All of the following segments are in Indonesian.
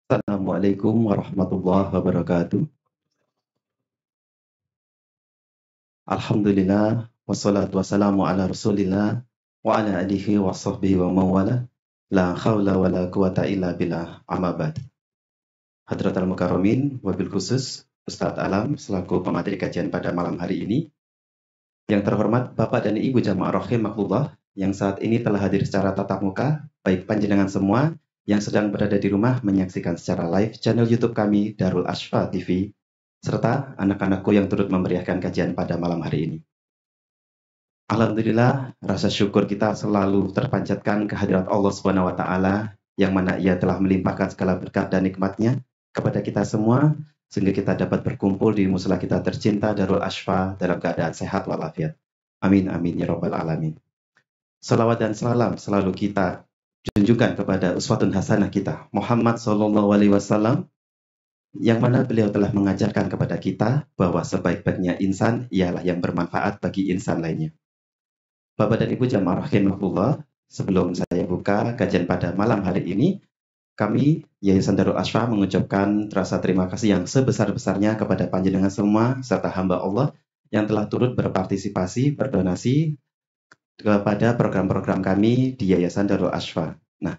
Assalamualaikum warahmatullahi wabarakatuh. Alhamdulillah, wassalatu wassalamu ala rasulillah, wa ala alihi wa sahbihi wa mawala, la khawla wa la quwata illa billah, amma ba'd. Hadratal Mukarramin, wabil khusus, Ustadz Alam, selaku pemateri kajian pada malam hari ini. Yang terhormat Bapak dan Ibu Jamaah Rahimakumullah, yang saat ini telah hadir secara tatap muka, baik panjenengan semua yang sedang berada di rumah menyaksikan secara live channel YouTube kami, Darul Ashfa TV, serta anak-anakku yang turut memeriahkan kajian pada malam hari ini. Alhamdulillah, rasa syukur kita selalu terpanjatkan kehadirat Allah Subhanahu wa Ta'ala, yang mana Ia telah melimpahkan segala berkat dan nikmatnya kepada kita semua, sehingga kita dapat berkumpul di musala kita tercinta Darul Ashfa dalam keadaan sehat walafiat. Amin amin ya rabbal alamin. Salawat dan salam selalu kita junjukkan kepada uswatun hasanah kita, Muhammad Sallallahu Alaihi Wasallam, yang mana beliau telah mengajarkan kepada kita bahwa sebaik-baiknya insan ialah yang bermanfaat bagi insan lainnya. Bapak dan Ibu Jamaah Rahimakumullah, sebelum saya buka kajian pada malam hari ini, kami Yayasan Darul Ashfa mengucapkan rasa terima kasih yang sebesar-besarnya kepada panjenengan semua serta hamba Allah yang telah turut berpartisipasi, berdonasi kepada program-program kami di Yayasan Darul Ashfa. Nah,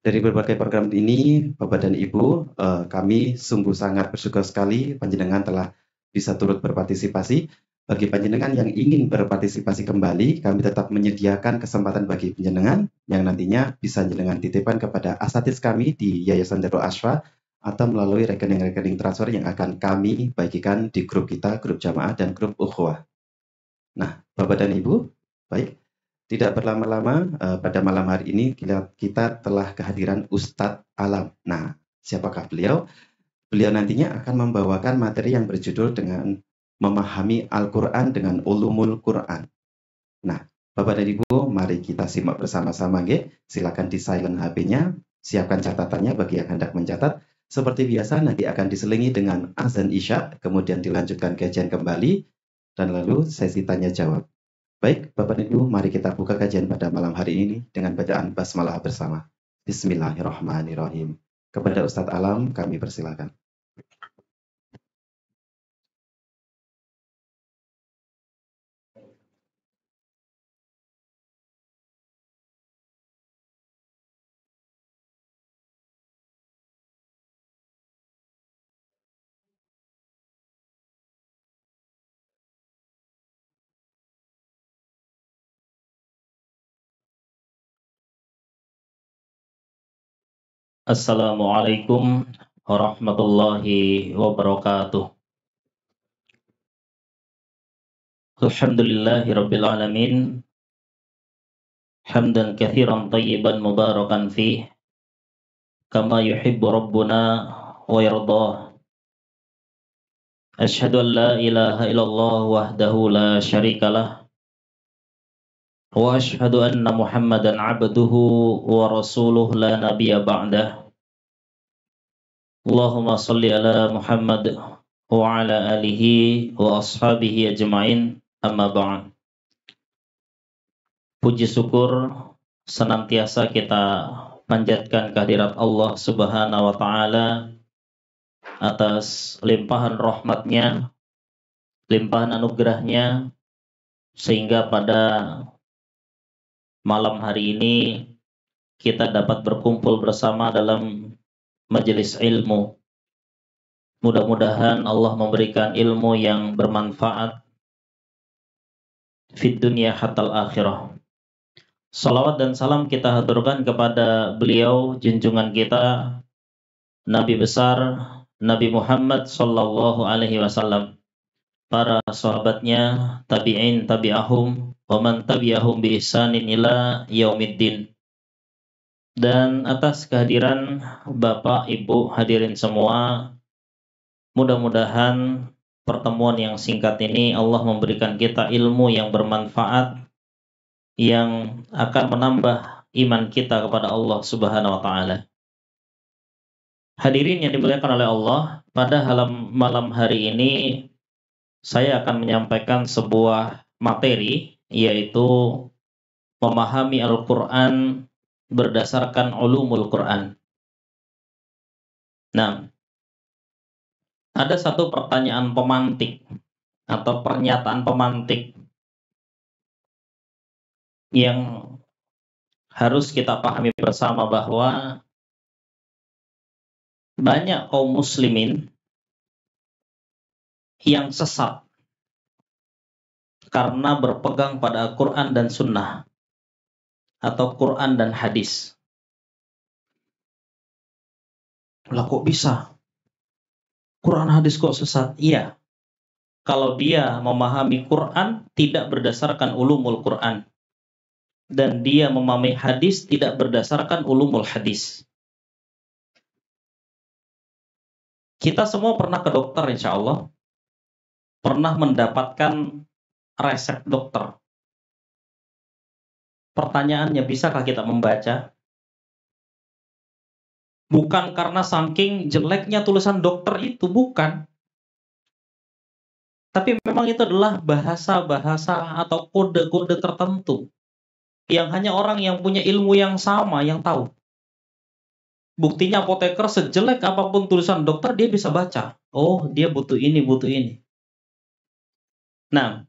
dari berbagai program ini, Bapak dan Ibu, kami sungguh sangat bersyukur sekali panjenengan telah bisa turut berpartisipasi. Bagi panjenengan yang ingin berpartisipasi kembali, kami tetap menyediakan kesempatan bagi panjenengan yang nantinya bisa panjenengan titipkan kepada asatidz kami di Yayasan Darul Ashfa atau melalui rekening-rekening transfer yang akan kami bagikan di grup kita, grup jamaah dan grup ukhuwah. Nah, Bapak dan Ibu, baik. Tidak berlama-lama, pada malam hari ini kita telah kehadiran Ustadz Alam. Nah, siapakah beliau? Beliau nantinya akan membawakan materi yang berjudul dengan memahami Al-Quran dengan ulumul Quran. Nah, Bapak dan Ibu, mari kita simak bersama-sama. Silakan di silent HP-nya, siapkan catatannya bagi yang hendak mencatat. Seperti biasa, nanti akan diselingi dengan azan isya, kemudian dilanjutkan kajian kembali, dan lalu sesi tanya jawab. Baik, Bapak dan Ibu, mari kita buka kajian pada malam hari ini dengan bacaan basmalah bersama. Bismillahirrahmanirrahim. Kepada Ustadz Alam, kami persilakan. Assalamualaikum warahmatullahi wabarakatuh. Alhamdulillahi Rabbil Alamin. Hamdan kathiran tayyiban mubarakan fih, kama yuhibbu Rabbuna wa yardah. Ashhadu an la ilaha illallah wahdahu la syarikalah, wa ashhadu anna Muhammadan abduhu wa rasuluh la nabiyya ba'dah. Allahumma salli ala Muhammad wa ala alihi wa ashabihi ajma'in, amma ba'd. Puji syukur senantiasa kita panjatkan kehadirat Allah Subhanahu wa Ta'ala atas limpahan rahmatnya, limpahan anugerahnya, sehingga pada malam hari ini kita dapat berkumpul bersama dalam majelis ilmu. Mudah-mudahan Allah memberikan ilmu yang bermanfaat fid dunya hatal akhirah. Salawat dan salam kita haturkan kepada beliau, junjungan kita, Nabi besar Nabi Muhammad sallallahu alaihi wasallam, para sahabatnya, tabi'in, tabi'ahum, wa man tabi'ahum bi ihsanin ila yaumiddin. Dan atas kehadiran Bapak, Ibu, hadirin semua, mudah-mudahan pertemuan yang singkat ini Allah memberikan kita ilmu yang bermanfaat, yang akan menambah iman kita kepada Allah Subhanahu wa Ta'ala. Hadirin yang dimuliakan oleh Allah, pada malam hari ini saya akan menyampaikan sebuah materi, yaitu memahami Al-Quran berdasarkan ulumul Quran. Nah, ada satu pertanyaan pemantik atau pernyataan pemantik yang harus kita pahami bersama, bahwa banyak kaum muslimin yang sesat karena berpegang pada Quran dan Sunnah atau Quran dan hadis. Lah kok bisa? Quran hadis kok sesat? Iya, kalau dia memahami Quran tidak berdasarkan ulumul Quran, dan dia memahami hadis tidak berdasarkan ulumul hadis. Kita semua pernah ke dokter, insya Allah. Pernah mendapatkan resep dokter. Pertanyaannya, bisakah kita membaca? Bukan karena saking jeleknya tulisan dokter itu, bukan. Tapi memang itu adalah bahasa-bahasa atau kode-kode tertentu yang hanya orang yang punya ilmu yang sama yang tahu. Buktinya apoteker sejelek apapun tulisan dokter, dia bisa baca. Oh, dia butuh ini, butuh ini. Nah,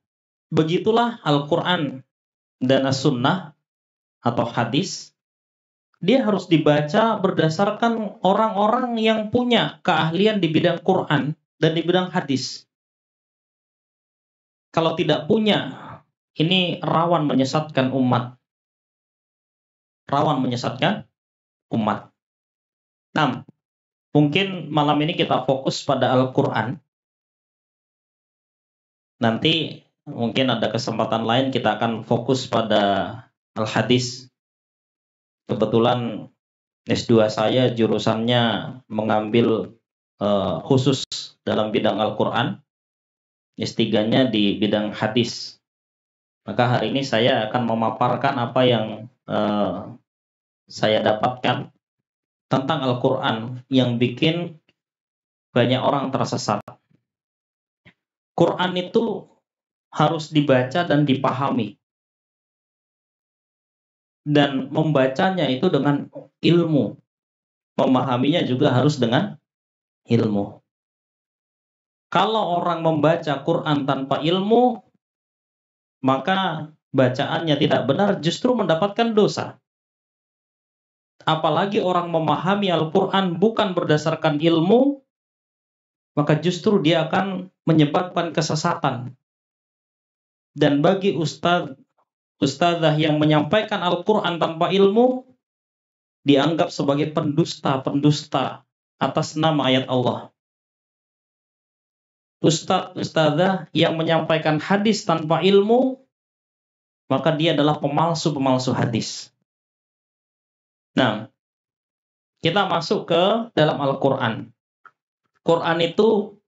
begitulah Al-Quran dan As-Sunnah atau hadis. Dia harus dibaca berdasarkan orang-orang yang punya keahlian di bidang Quran dan di bidang hadis. Kalau tidak punya, ini rawan menyesatkan umat. Rawan menyesatkan umat. Nah, mungkin malam ini kita fokus pada Al-Quran. Nanti mungkin ada kesempatan lain kita akan fokus pada Al-Hadis. Kebetulan S2 saya jurusannya mengambil khusus dalam bidang Al-Quran. S3-nya di bidang hadis. Maka hari ini saya akan memaparkan apa yang saya dapatkan tentang Al-Quran yang bikin banyak orang tersesat. Quran itu harus dibaca dan dipahami. Dan membacanya itu dengan ilmu. Memahaminya juga harus dengan ilmu. Kalau orang membaca Quran tanpa ilmu, maka bacaannya tidak benar, justru mendapatkan dosa. Apalagi orang memahami Al-Quran bukan berdasarkan ilmu, maka justru dia akan menyebabkan kesesatan. Dan bagi ustadzah yang menyampaikan Al-Quran tanpa ilmu, dianggap sebagai pendusta atas nama ayat Allah. ustadz, ustadzah yang menyampaikan hadis tanpa ilmu, maka dia adalah pemalsu-pemalsu hadis. Nah, kita masuk ke dalam Al-Quran. Quran itu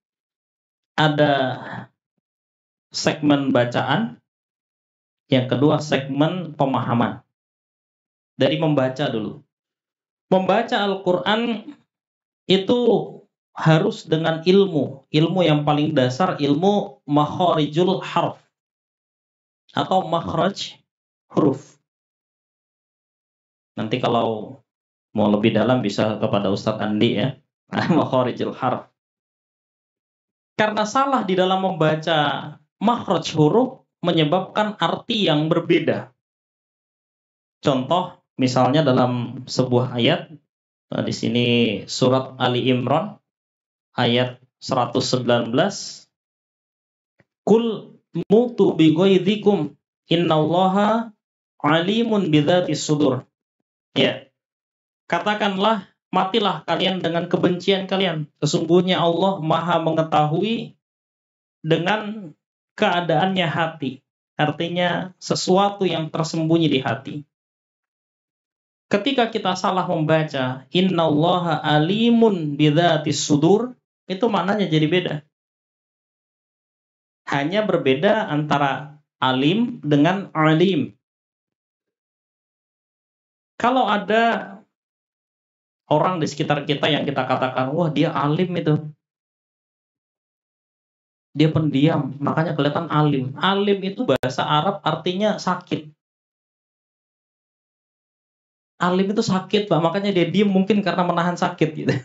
ada segmen bacaan, yang kedua segmen pemahaman. Dari membaca dulu. Membaca Al-Quran itu harus dengan ilmu. Ilmu yang paling dasar, ilmu makharijul harf. Atau makhraj huruf. Nanti kalau mau lebih dalam bisa kepada Ustadz Andi ya. Makharijul harf. Karena salah di dalam membaca makhraj huruf menyebabkan arti yang berbeda. Contoh, misalnya dalam sebuah ayat, di sini surat Ali Imran ayat 119, Kul mutu bi ghaidzikum innallaha alimun bidzatis sudur. Ya. Katakanlah, matilah kalian dengan kebencian kalian. Sesungguhnya Allah Maha mengetahui dengan keadaannya hati. Artinya sesuatu yang tersembunyi di hati. Ketika kita salah membaca innallaha alimun bidzatis sudur, itu maknanya jadi beda. Hanya berbeda antara alim dengan alim. Kalau ada orang di sekitar kita yang kita katakan, wah dia alim itu. Dia pendiam, makanya kelihatan alim. Alim itu bahasa Arab artinya sakit. Alim itu sakit, Pak. Makanya dia diam mungkin karena menahan sakit gitu.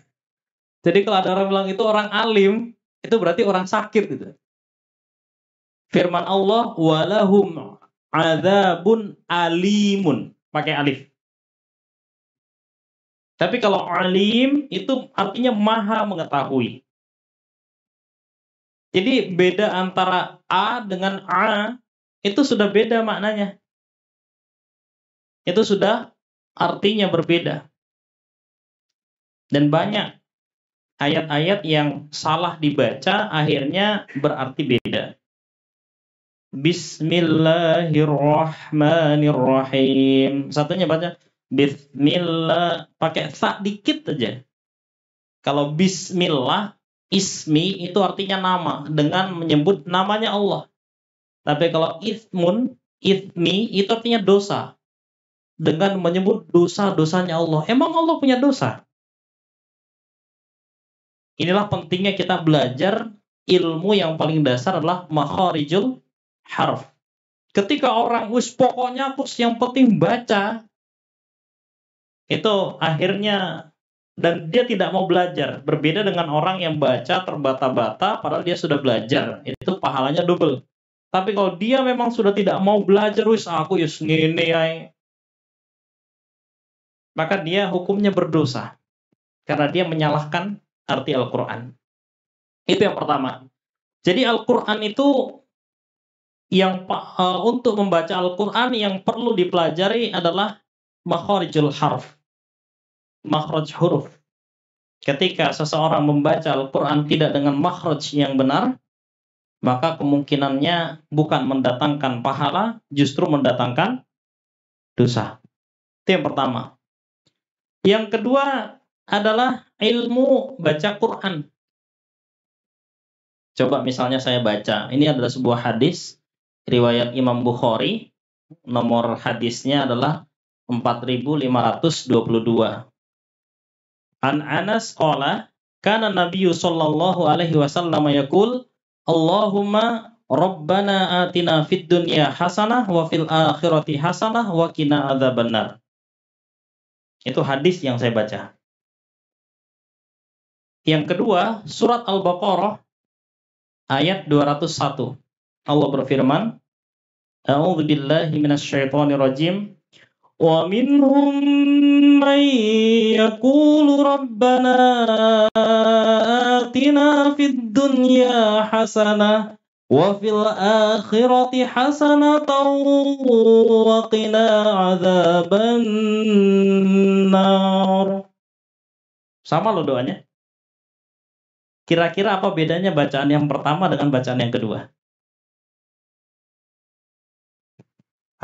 Jadi kalau ada orang bilang itu orang alim, itu berarti orang sakit gitu. Firman Allah, walahum adzabun alimun, pakai alif. Tapi kalau alim itu artinya maha mengetahui. Jadi beda antara A dengan A itu sudah beda maknanya. Itu sudah artinya berbeda. Dan banyak ayat-ayat yang salah dibaca akhirnya berarti beda. Bismillahirrahmanirrahim. Satunya baca Bismillah, pakai sa dikit aja. Kalau Bismillah, ismi itu artinya nama, dengan menyebut namanya Allah. Tapi kalau ismun, ismi itu artinya dosa, dengan menyebut dosa-dosanya Allah. Emang Allah punya dosa? Inilah pentingnya kita belajar ilmu yang paling dasar adalah makharijul harf. Ketika orang pokoknya yang penting baca, itu akhirnya dan dia tidak mau belajar. Berbeda dengan orang yang baca terbata-bata padahal dia sudah belajar. Itu pahalanya double. Tapi kalau dia memang sudah tidak mau belajar, aku ngene ae, maka dia hukumnya berdosa. Karena dia menyalahkan arti Al-Quran. Itu yang pertama. Jadi Al-Quran itu untuk membaca Al-Quran yang perlu dipelajari adalah makharijul harf. Makhraj huruf. Ketika seseorang membaca Al-Quran tidak dengan makhraj yang benar, maka kemungkinannya bukan mendatangkan pahala, justru mendatangkan dosa. Itu yang pertama. Yang kedua adalah ilmu baca Quran. Coba misalnya saya baca, ini adalah sebuah hadis riwayat Imam Bukhari, nomor hadisnya adalah 4522. An Anas qala, kana Nabiyyu sallallahu alaihi wasallam yaqul, Allahumma rabbana atina fid dunya hasanah wa fil akhirati hasanah wa qina adzabannar. Itu hadis yang saya baca. Yang kedua, surat Al-Baqarah ayat 201. Allah berfirman, A'udzu billahi minasyaitonir rajim. Wa minhum man yaqulu rabbana atina fid dunya hasanah wa fil akhirati hasanatan wa qina adzabannar. Sama loh doanya. Kira-kira apa bedanya bacaan yang pertama dengan bacaan yang kedua?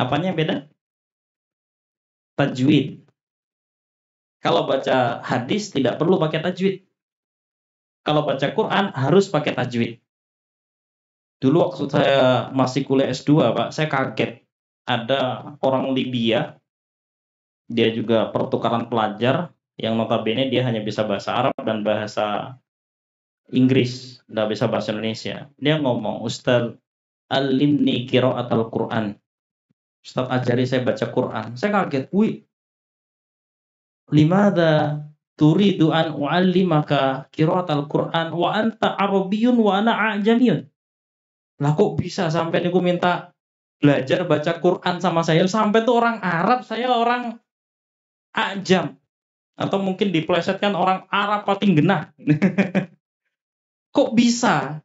Apanya yang beda? Tajwid. Kalau baca hadis tidak perlu pakai tajwid. Kalau baca Quran harus pakai tajwid. Dulu waktu saya masih kuliah S2, Pak, saya kaget. Ada orang Libya, dia juga pertukaran pelajar, yang notabene dia hanya bisa bahasa Arab dan bahasa Inggris, nggak bisa bahasa Indonesia. Dia ngomong, Ustaz, alimni qiraat al-Quran. Ustaz, ajari saya baca Quran. Saya kaget, wih, limada turidu an u'allimaka qiraat al-Quran wa anta Arabiyyun wa ana a'jamiyun. Lah kok bisa sampai niku minta belajar baca Quran sama saya, sampai tuh orang Arab, saya orang ajam, atau mungkin diplesetkan orang Arab paling genah. Kok bisa?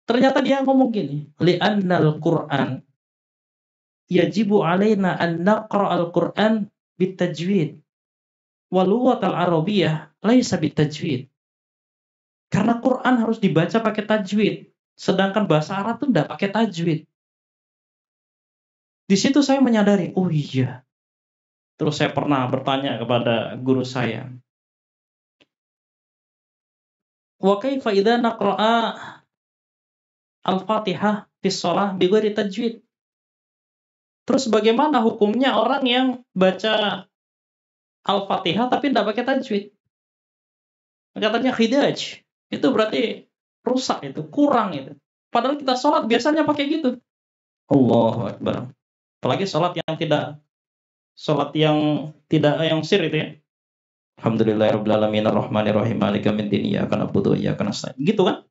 Ternyata dia ngomong gini, li'annal Quran yajibu alaina an naqra'al Quran bitajwid wa lughatal arabiyyah laisa bitajwid. Karena Quran harus dibaca pakai tajwid, sedangkan bahasa Arab tuh enggak pakai tajwid. Di situ saya menyadari, oh iya. Terus saya pernah bertanya kepada guru saya, wa kaifa idza naqra'a al-Fatihah fi shalah bighairi tajwid? Terus bagaimana hukumnya orang yang baca Al-Fatihah tapi tidak pakai tajwid? Katanya khidaj. Itu berarti rusak itu, kurang itu. Padahal kita sholat biasanya pakai gitu. Allahu Akbar. Apalagi sholat yang tidak yang sir itu ya. Alhamdulillahirabbil alamin arrahmanir rahim maliki yaumiddin iyyaka na'budu wa iyyaka nasta'in. Gitu kan?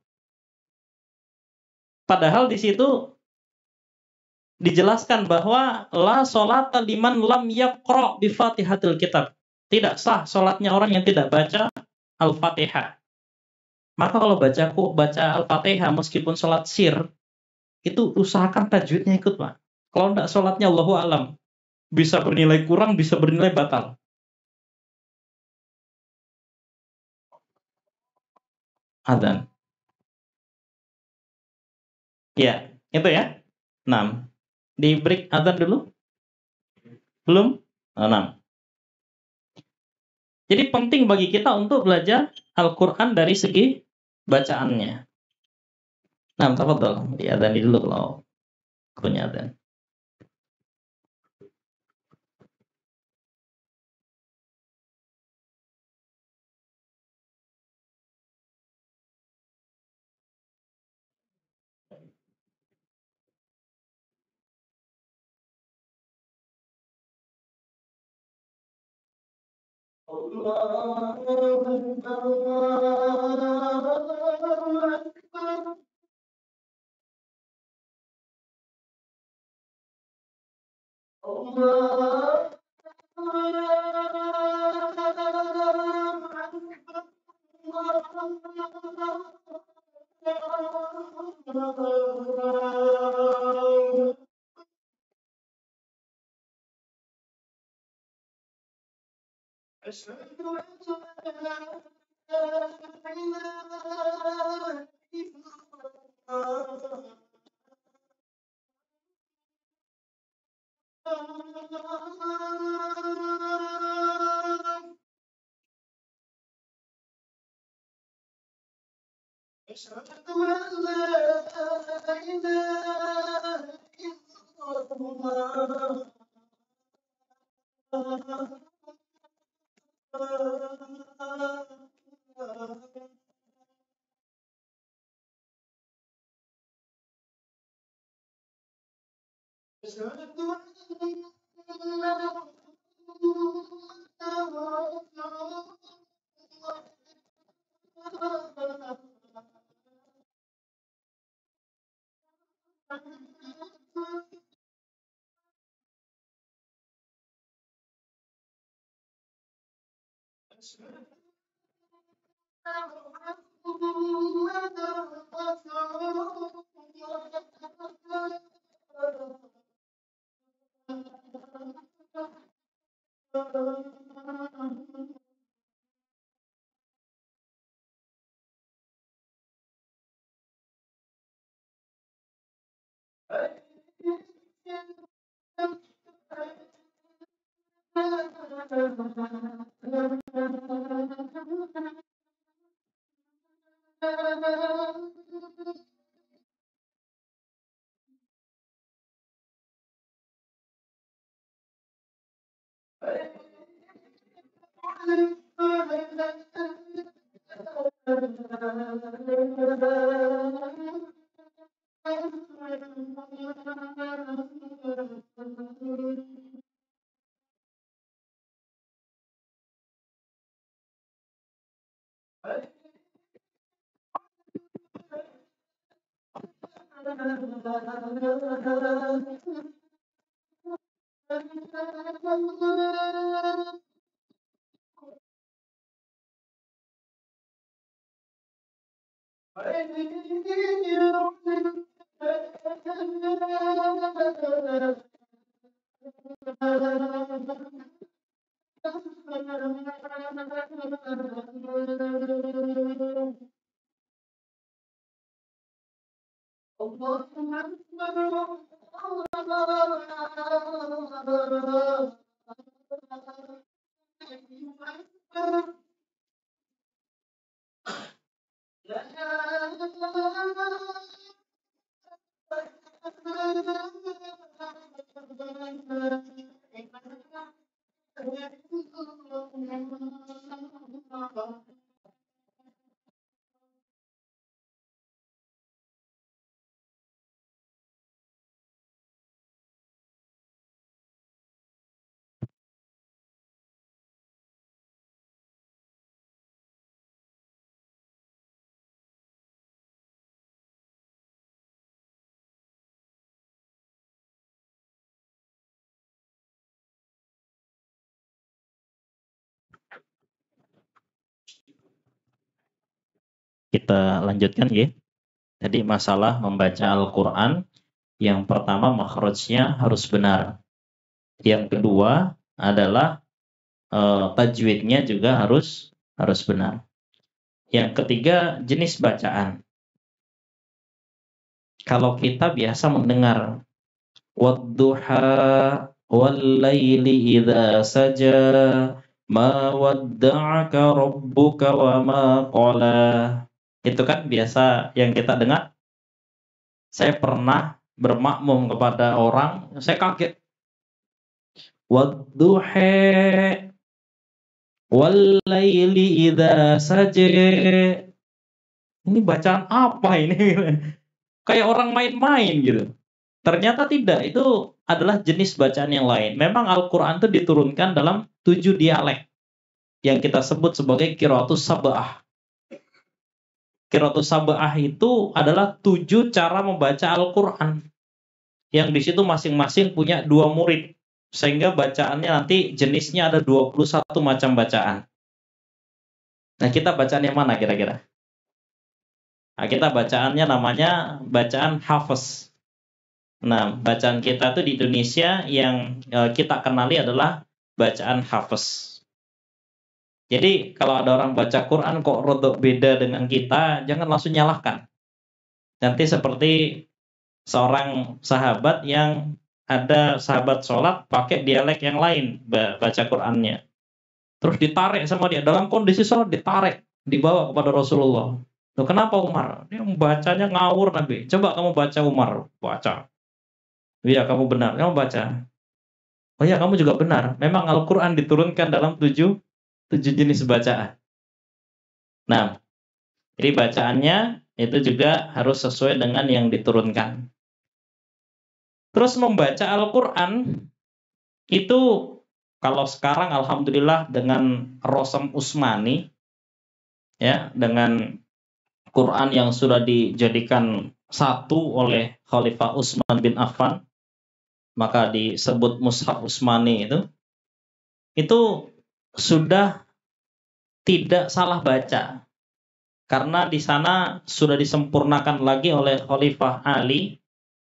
Padahal di situ dijelaskan bahwa la sholata liman lam yaqra bi Fatihatil Kitab. Tidak sah sholatnya orang yang tidak baca Al-Fatihah. Maka kalau baca Al-Fatihah meskipun sholat sir, itu usahakan tajwidnya ikut, Pak. Kalau tidak sholatnya Allahu alam. Bisa bernilai kurang, bisa bernilai batal. Adzan. Ya, itu ya. 6. Di break adzan dulu? Belum? 6. Jadi penting bagi kita untuk belajar Al-Quran dari segi bacaannya. Nah, tafadhol. Di adzan dulu kalau punya adzan. Kita lanjutkan ya. Jadi masalah membaca Al-Quran, yang pertama makhrajnya harus benar. Yang kedua adalah tajwidnya juga harus benar. Yang ketiga jenis bacaan. Kalau kita biasa mendengar wadduha wallaili idza saja ma wadda'aka rabbuka wa ma qala. Itu kan biasa yang kita dengar. Saya pernah bermakmum kepada orang, saya kaget. Wadduha wallaili idza saja. Ini bacaan apa ini? Kayak orang main-main gitu. Ternyata tidak, itu adalah jenis bacaan yang lain. Memang Al-Quran itu diturunkan dalam 7 dialek yang kita sebut sebagai qiraatus sab'ah. Qiraatus sab'ah itu adalah 7 cara membaca Al-Quran, yang di situ masing-masing punya 2 murid, sehingga bacaannya nanti jenisnya ada 21 macam bacaan. Nah, kita bacaan yang mana kira-kira? Nah, kita bacaannya namanya bacaan hafaz. Nah, bacaan kita tuh di Indonesia yang kita kenali adalah bacaan hafaz. Jadi kalau ada orang baca Quran kok rodok beda dengan kita, jangan langsung nyalahkan. Nanti seperti seorang sahabat yang ada sahabat sholat pakai dialek yang lain baca Qurannya. Terus ditarik sama dia, dalam kondisi sholat ditarik, dibawa kepada Rasulullah. Loh, kenapa Umar? Dia membacanya ngawur Nabi. Coba kamu baca Umar, baca. Iya, kamu benar. Kamu baca. Oh ya, kamu juga benar. Memang Al-Quran diturunkan dalam 7 jenis bacaan. Nah, jadi bacaannya itu juga harus sesuai dengan yang diturunkan. Terus membaca Al-Quran itu kalau sekarang alhamdulillah dengan Rosem Usmani, ya, dengan Quran yang sudah dijadikan satu oleh Khalifah Utsman bin Affan, maka disebut Mushaf Utsmani itu sudah tidak salah baca, karena di sana sudah disempurnakan lagi oleh Khalifah Ali,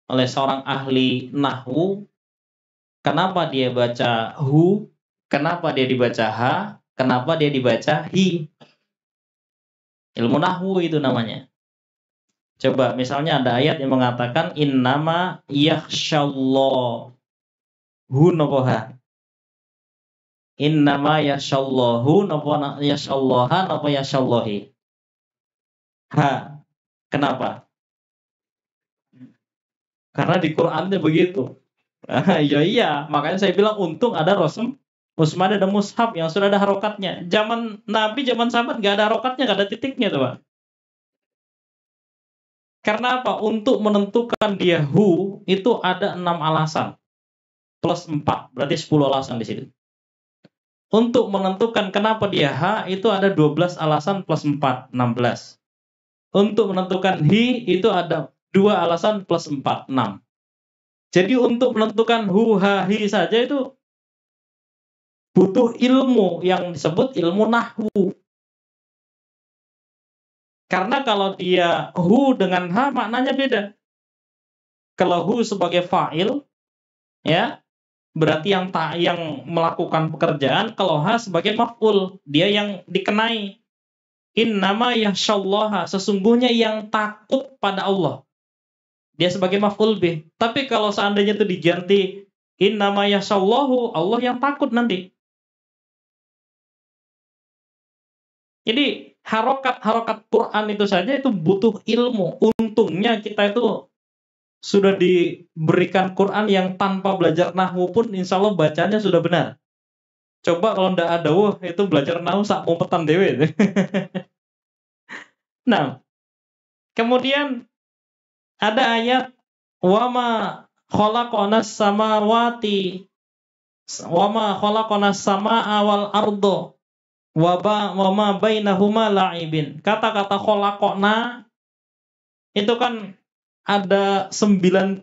oleh seorang ahli nahwu. Kenapa dia baca hu, kenapa dia dibaca ha, kenapa dia dibaca hi. Ilmu nahwu itu namanya. Coba misalnya ada ayat yang mengatakan innama yakhsyallah hu nopoha. Innama yashallahu napa yashallaha napa yashallahi. Ha. Kenapa? Karena di Qur'annya begitu. Iya, makanya saya bilang untung ada Rasul Usman ada mushaf yang sudah ada harokatnya. Zaman Nabi, zaman sahabat nggak ada harokatnya, nggak ada titiknya tuh, Pak. Karena apa? Untuk menentukan dia hu itu ada 6 alasan plus 4, berarti 10 alasan di situ. Untuk menentukan kenapa dia ha itu ada 12 alasan plus 4, 16. Untuk menentukan hi itu ada 2 alasan plus 4, 6. Jadi untuk menentukan hu, ha, hi saja itu butuh ilmu yang disebut ilmu nahwu. Karena kalau dia hu dengan ha maknanya beda. Kalau hu sebagai fa'il, ya, berarti yang melakukan pekerjaan. Kalau ha sebagai maf'ul, dia yang dikenai. Innama yakhsyallaha, sesungguhnya yang takut pada Allah. Dia sebagai maf'ul bih. Tapi kalau seandainya itu diganti innama yakhsyallahu, Allah yang takut nanti. Jadi harokat Quran itu saja itu butuh ilmu. Untungnya kita itu sudah diberikan Quran yang tanpa belajar nahwu pun insya Allah bacanya sudah benar. Coba kalau ndak ada itu belajar nahwu sak umpetan dewe. Nah, kemudian ada ayat wama khalaqanas samawati wama khalaqanas samaa wal ardo wama bainahuma la'ibin. Kata-kata khalaqna itu kan ada 92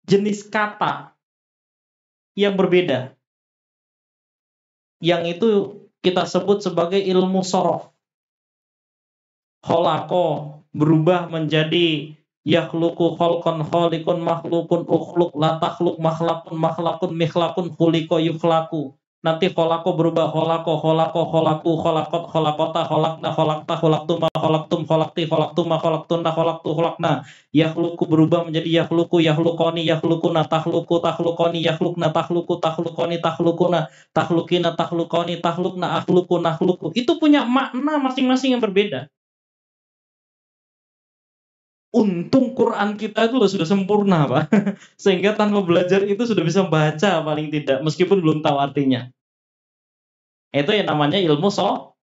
jenis kata yang berbeda. Yang itu kita sebut sebagai ilmu sorof. Kholako berubah menjadi yakhluqu kholqan kholikun makhlukun ukhluk la takhluk makhlakun makhlakun mikhlakun khuliko yukhlaku. Nanti kholako berubah kholako kholaku kholakot kholakota kholakna kholakta kholaktuma kholaktum kholakti kholaktuma kholaktuna kholaktu kholakna. Yakhluqu berubah menjadi yakhluqu yakhlukoni yakhlukuna takhluqu takhlukoni yakhlukna takhluqu takhlukoni takhlukuna takhlukina takhlukoni takhlukna akhluqu nakhluqu. Itu punya makna masing-masing yang berbeda. Untung Quran kita itu sudah sempurna, Pak. Sehingga tanpa belajar itu sudah bisa baca paling tidak, meskipun belum tahu artinya. Itu yang namanya ilmu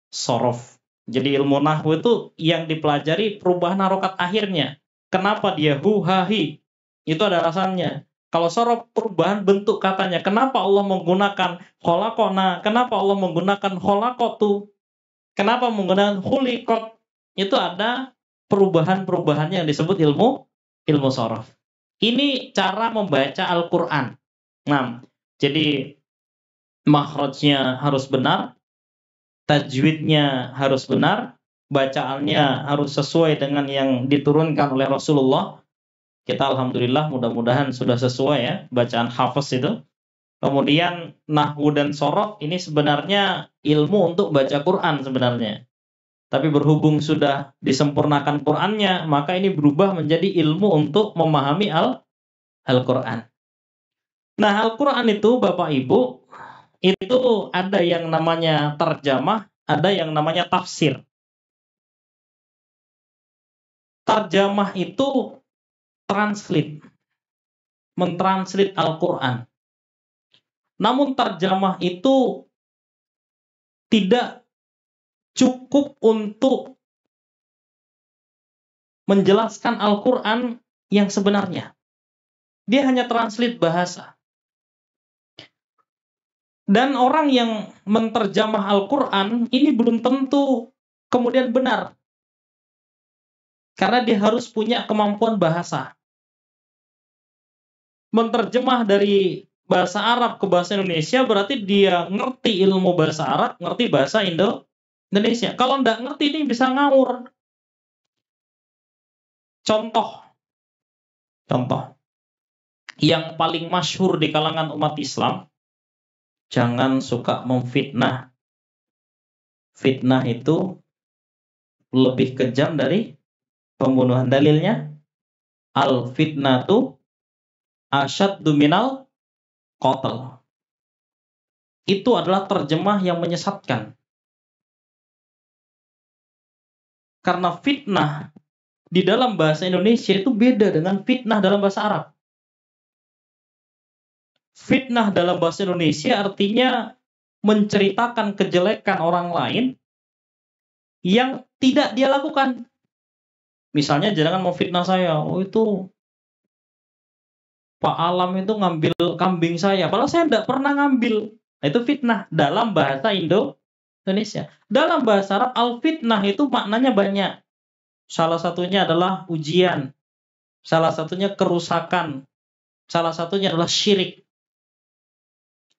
sorof. Jadi ilmu nahwu itu yang dipelajari perubahan harokat akhirnya. Kenapa dia hu, ha, hi? Itu ada alasannya. Kalau sorof perubahan bentuk katanya. Kenapa Allah menggunakan kholakona? Kenapa Allah menggunakan kholakotu? Kenapa menggunakan khulikot? Itu ada perubahan-perubahannya yang disebut ilmu sorof. Ini cara membaca Al-Quran. Nah, jadi makhrajnya harus benar, tajwidnya harus benar, bacaannya harus sesuai dengan yang diturunkan oleh Rasulullah. Kita alhamdulillah mudah-mudahan sudah sesuai ya bacaan hafiz itu. Kemudian nahwu dan sorof ini sebenarnya ilmu untuk baca Quran sebenarnya. Tapi berhubung sudah disempurnakan Qur'annya, maka ini berubah menjadi ilmu untuk memahami Al-Quran. Nah, Al-Quran itu, Bapak Ibu, itu ada yang namanya terjemah, ada yang namanya tafsir. Terjemah itu translate, mentranslate Al-Quran. Namun terjemah itu tidak cukup untuk menjelaskan Al-Quran yang sebenarnya. Dia hanya translate bahasa. Dan orang yang menterjemah Al-Quran ini belum tentu kemudian benar. Karena dia harus punya kemampuan bahasa. Menterjemah dari bahasa Arab ke bahasa Indonesia berarti dia ngerti ilmu bahasa Arab, ngerti bahasa Indonesia. Kalau nggak ngerti ini bisa ngawur. Contoh yang paling masyhur di kalangan umat Islam, jangan suka memfitnah. Fitnah itu lebih kejam dari pembunuhan. Dalilnya, al-fitnatu asyaddu minal qatl. itu adalah terjemah yang menyesatkan. Karena fitnah di dalam bahasa Indonesia itu beda dengan fitnah dalam bahasa Arab. Fitnah dalam bahasa Indonesia artinya menceritakan kejelekan orang lain yang tidak dia lakukan. Misalnya jangan mau fitnah saya, oh itu Pak Alam itu ngambil kambing saya, padahal saya tidak pernah ngambil. Itu fitnah dalam bahasa Indonesia. Dalam bahasa Arab, al-fitnah itu maknanya banyak. Salah satunya adalah ujian. Salah satunya kerusakan. Salah satunya adalah syirik.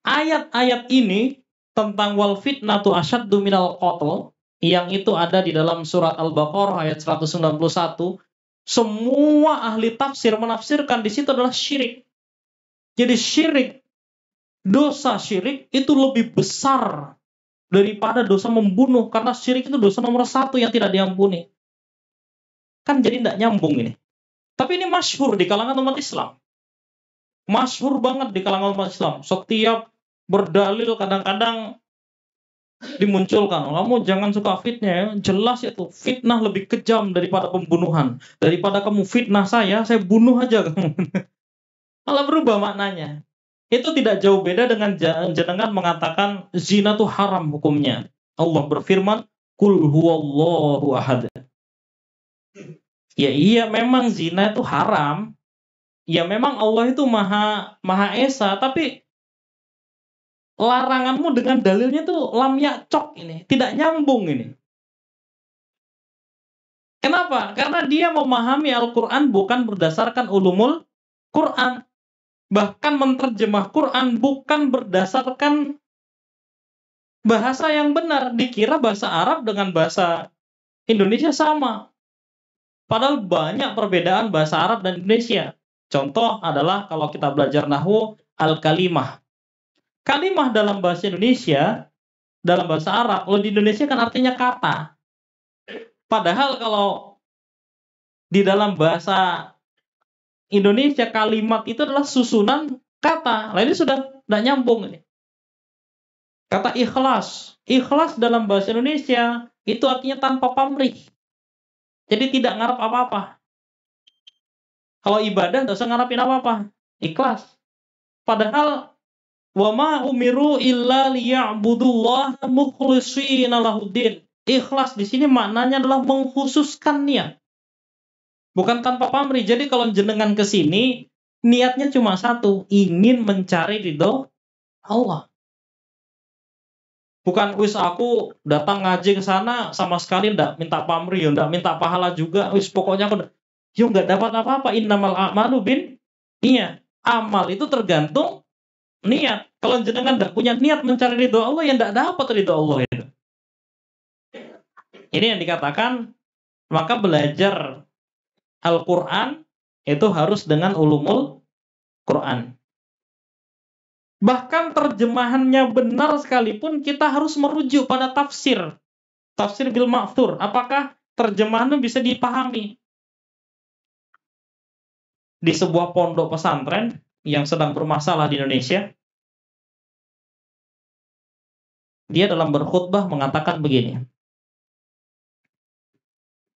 Ayat-ayat ini tentang wal fitnatu asyaddu minal qatl, yang itu ada di dalam surat Al-Baqarah ayat 191, semua ahli tafsir menafsirkan di situ adalah syirik. Jadi syirik, dosa syirik itu lebih besar daripada dosa membunuh, karena syirik itu dosa nomor 1 yang tidak diampuni. Kan jadi tidak nyambung ini. Tapi ini masyhur di kalangan umat Islam. Masyhur banget di kalangan umat Islam. Setiap berdalil kadang-kadang dimunculkan, kamu jangan suka fitnah ya. Jelas itu fitnah lebih kejam daripada pembunuhan. Daripada kamu fitnah saya bunuh aja kamu. Malah berubah maknanya. Itu tidak jauh beda dengan jenengan mengatakan zina itu haram hukumnya. Allah berfirman, Qul huwallahu ahad. Ya iya, memang zina itu haram. Ya memang Allah itu Maha Esa, tapi laranganmu dengan dalilnya tuh lam yakcok ini, tidak nyambung ini. Kenapa? Karena dia memahami Al-Quran bukan berdasarkan ulumul Quran. Bahkan menerjemah Quran bukan berdasarkan bahasa yang benar. Dikira bahasa Arab dengan bahasa Indonesia sama. Padahal banyak perbedaan bahasa Arab dan Indonesia. Contoh adalah kalau kita belajar nahwu, al-kalimah. Kalimah dalam bahasa Indonesia, dalam bahasa Arab, kalau di Indonesia kan artinya kata. Padahal kalau di dalam bahasa Indonesia kalimat itu adalah susunan kata. Nah ini sudah tidak nyambung ini. Kata ikhlas. Ikhlas dalam bahasa Indonesia itu artinya tanpa pamrih. Jadi tidak ngarep apa-apa. Kalau ibadah tidak usah ngarepin apa-apa. Ikhlas. Padahal wa ma umiru illa liya'budullaha mukhlishina lahuddin. Ikhlas di sini maknanya adalah mengkhususkan niat. Bukan tanpa pamrih. Jadi kalau jenengan ke sini, niatnya cuma satu, ingin mencari ridho Allah. Bukan wis aku datang ngaji ke sana sama sekali enggak minta pamrih, enggak minta pahala juga, wis pokoknya aku enggak dapat apa-apa. Innamal a'malu bin niat. Amal itu tergantung niat. Kalau jenengan enggak punya niat mencari ridho Allah, ya enggak dapat ridho Allah itu. Ini yang dikatakan, maka belajar Al-Quran itu harus dengan ulumul Quran. Bahkan terjemahannya benar sekalipun kita harus merujuk pada tafsir. Tafsir bil ma'thur. Apakah terjemahannya bisa dipahami? Di sebuah pondok pesantren yang sedang bermasalah di Indonesia, dia dalam berkhutbah mengatakan begini.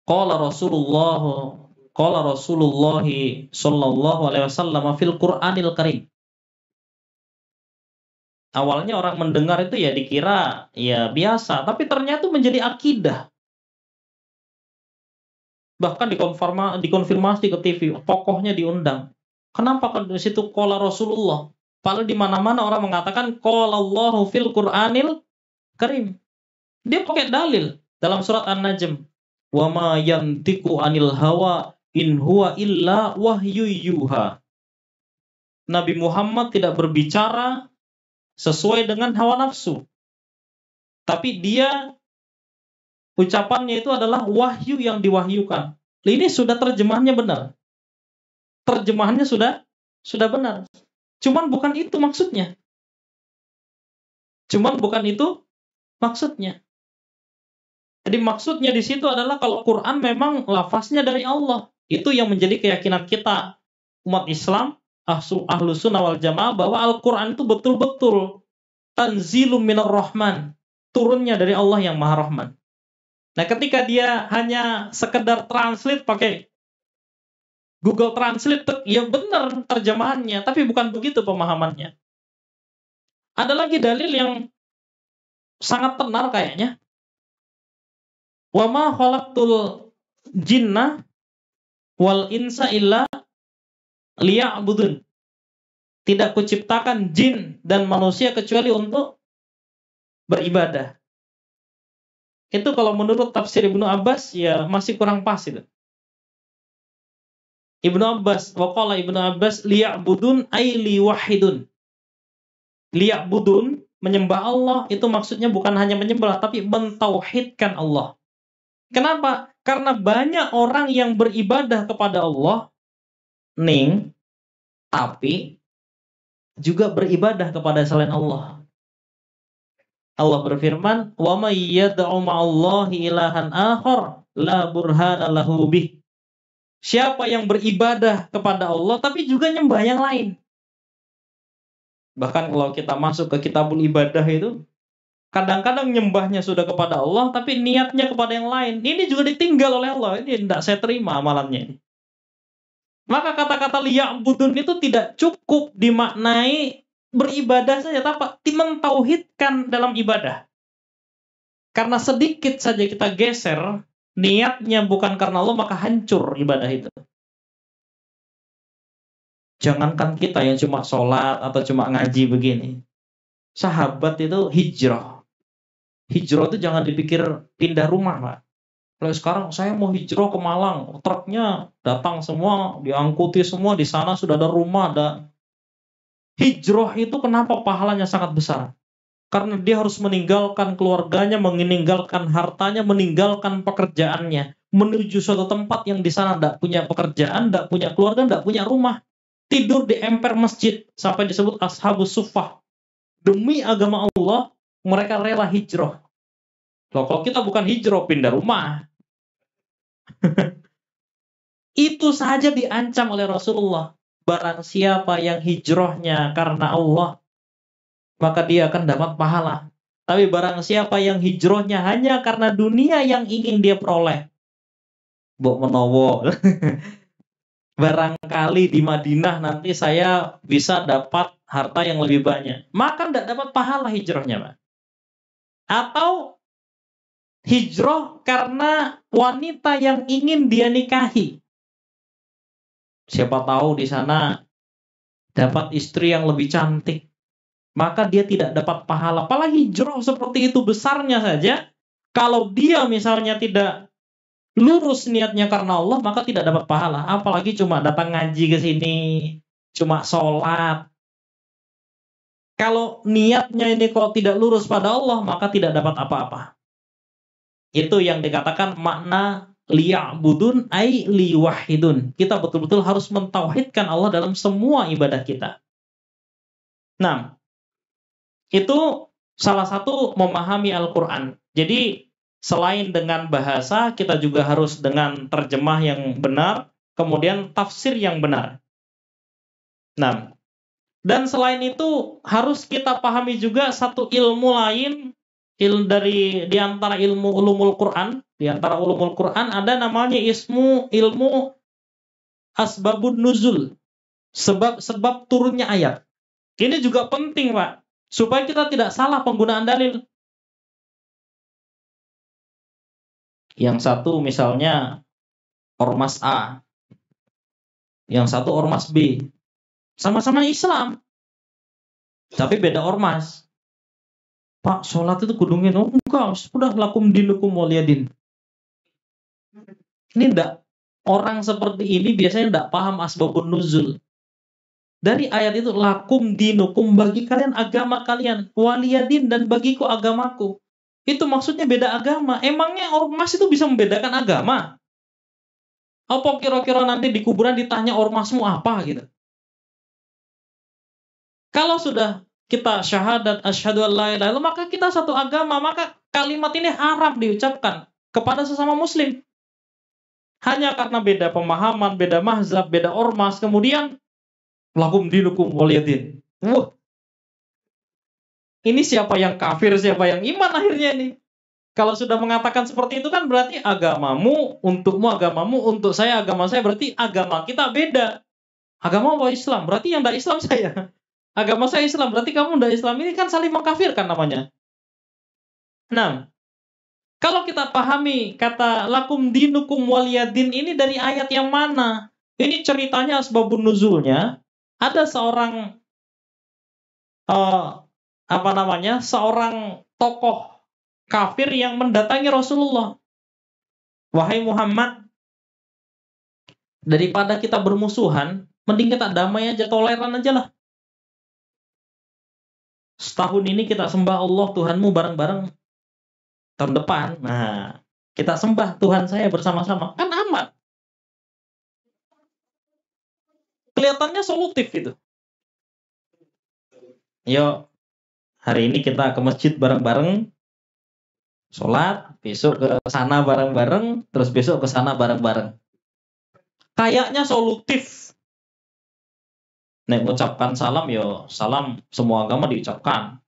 Qala Rasulullah sallallahu alaihi wasallam fil Qur'anil Karim. Awalnya orang mendengar itu ya dikira ya biasa, tapi ternyata menjadi akidah. Bahkan dikonfirmasi ke TV, tokohnya diundang. Kenapa kan di situ qala Rasulullah? Padahal di mana-mana orang mengatakan qala Allahu fil Qur'anil Karim. Dia pakai dalil dalam surat An-Najm. Wa ma yantiqu anil hawa in huwa illa wahyu yuha. Nabi Muhammad tidak berbicara sesuai dengan hawa nafsu. Tapi dia ucapannya itu adalah wahyu yang diwahyukan. Ini sudah terjemahannya benar. Terjemahannya sudah benar. Cuman bukan itu maksudnya. Jadi maksudnya di situ adalah kalau Quran memang lafaznya dari Allah. Itu yang menjadi keyakinan kita umat Islam, Ahlus Sunnah wal Jamaah, bahwa Al-Quran itu betul-betul tanzilum minar rahman, turunnya dari Allah yang Maha Rahman. Nah, ketika dia hanya sekedar translate pakai Google Translate, ya benar terjemahannya, tapi bukan begitu pemahamannya. Ada lagi dalil yang sangat tenar kayaknya. Wa ma khalaqtul jinna wal insa illa liya'budun. Tidak kuciptakan jin dan manusia kecuali untuk beribadah. Itu kalau menurut tafsir Ibnu Abbas ya masih kurang pas itu. Ibnu Abbas, waqala Ibnu Abbas liya'budun ay liwahidun. Liya'budun, menyembah Allah itu maksudnya bukan hanya menyembah tapi mentauhidkan Allah. Kenapa? Karena banyak orang yang beribadah kepada Allah tapi juga beribadah kepada selain Allah. Allah berfirman, "Wa may yad'u ma'allahi ilahan akhar la burhana lahu bih." Siapa yang beribadah kepada Allah tapi juga nyembah yang lain. Bahkan kalau kita masuk ke kitabul ibadah itu, kadang-kadang nyembahnya sudah kepada Allah tapi niatnya kepada yang lain. Ini juga ditinggal oleh Allah. Ini tidak saya terima amalannya ini. Maka kata-kata liya'budun itu tidak cukup dimaknai beribadah saja, tapi mentauhidkan dalam ibadah. Karena sedikit saja kita geser, niatnya bukan karena Allah, maka hancur ibadah itu. Jangankan kita yang cuma sholat atau cuma ngaji begini. Sahabat itu hijrah. Hijrah itu jangan dipikir pindah rumah, Pak. Kalau sekarang saya mau hijrah ke Malang, truknya datang semua, diangkuti semua, di sana sudah ada rumah, ada. Hijrah itu kenapa pahalanya sangat besar? Karena dia harus meninggalkan keluarganya, meninggalkan hartanya, meninggalkan pekerjaannya, menuju suatu tempat yang di sana tidak punya pekerjaan, tidak punya keluarga, tidak punya rumah. Tidur di emper masjid, sampai disebut ashabus suffah. Demi agama Allah, mereka rela hijrah. Loh, kalau kita bukan hijrah, pindah rumah. Itu saja diancam oleh Rasulullah. Barang siapa yang hijrahnya karena Allah, maka dia akan dapat pahala. Tapi barang siapa yang hijrahnya hanya karena dunia yang ingin dia peroleh, mbok menawa. Barangkali di Madinah nanti saya bisa dapat harta yang lebih banyak, maka tidak dapat pahala hijrahnya, Pak. Atau hijrah karena wanita yang ingin dia nikahi. Siapa tahu di sana dapat istri yang lebih cantik, maka dia tidak dapat pahala. Apalagi hijrah seperti itu besarnya saja, kalau dia misalnya tidak lurus niatnya karena Allah, maka tidak dapat pahala. Apalagi cuma datang ngaji ke sini, cuma sholat. Kalau niatnya ini kalau tidak lurus pada Allah, maka tidak dapat apa-apa. Itu yang dikatakan makna liya'budun ay liwahidun. Kita betul-betul harus mentauhidkan Allah dalam semua ibadah kita. Nah, itu salah satu memahami Al-Quran. Jadi selain dengan bahasa, kita juga harus dengan terjemah yang benar, kemudian tafsir yang benar. Nah, dan selain itu harus kita pahami juga satu ilmu lain di antara ilmu ulumul Quran. Di antara ulumul Quran ada namanya ilmu asbabun nuzul, sebab turunnya ayat. Ini juga penting, Pak, supaya kita tidak salah penggunaan dalil. Yang satu misalnya ormas A, yang satu ormas B. Sama-sama Islam, tapi beda ormas. Pak, sholat itu kudungin. Oh enggak, sudah lakum dinukum waliyadin. Ini enggak. Orang seperti ini biasanya enggak paham asbabun nuzul. Dari ayat itu, lakum dinukum, bagi kalian agama kalian, waliyadin, dan bagiku agamaku. Itu maksudnya beda agama. Emangnya ormas itu bisa membedakan agama? Apa kira-kira nanti di kuburan ditanya ormasmu apa gitu? Kalau sudah kita syahadat asyhadu an la ilaha illallah, maka kita satu agama, maka kalimat ini haram diucapkan kepada sesama muslim. Hanya karena beda pemahaman, beda mazhab, beda ormas, kemudian lakum dinukum waliyadin. Ini siapa yang kafir, siapa yang iman akhirnya ini. Kalau sudah mengatakan seperti itu kan berarti agamamu, untukmu agamamu, untuk saya agama saya, berarti agama kita beda. Agama apa Islam? Berarti yang tidak Islam saya. Agama saya Islam, berarti kamu tidak Islam. Ini kan saling mengkafirkan namanya. Nah, kalau kita pahami kata lakum dinukum waliyadin ini dari ayat yang mana? Ini ceritanya asbabun nuzulnya. Ada seorang seorang tokoh kafir yang mendatangi Rasulullah. Wahai Muhammad, daripada kita bermusuhan, mending kita damai aja, toleran aja lah. Setahun ini kita sembah Allah Tuhanmu bareng-bareng. Tahun depan, nah, kita sembah Tuhan saya bersama-sama. Kan aman. Kelihatannya solutif itu. Yuk, hari ini kita ke masjid bareng-bareng, sholat, besok ke sana bareng-bareng, terus besok ke sana bareng-bareng. Kayaknya solutif. Nek mengucapkan salam, yo salam semua agama diucapkan.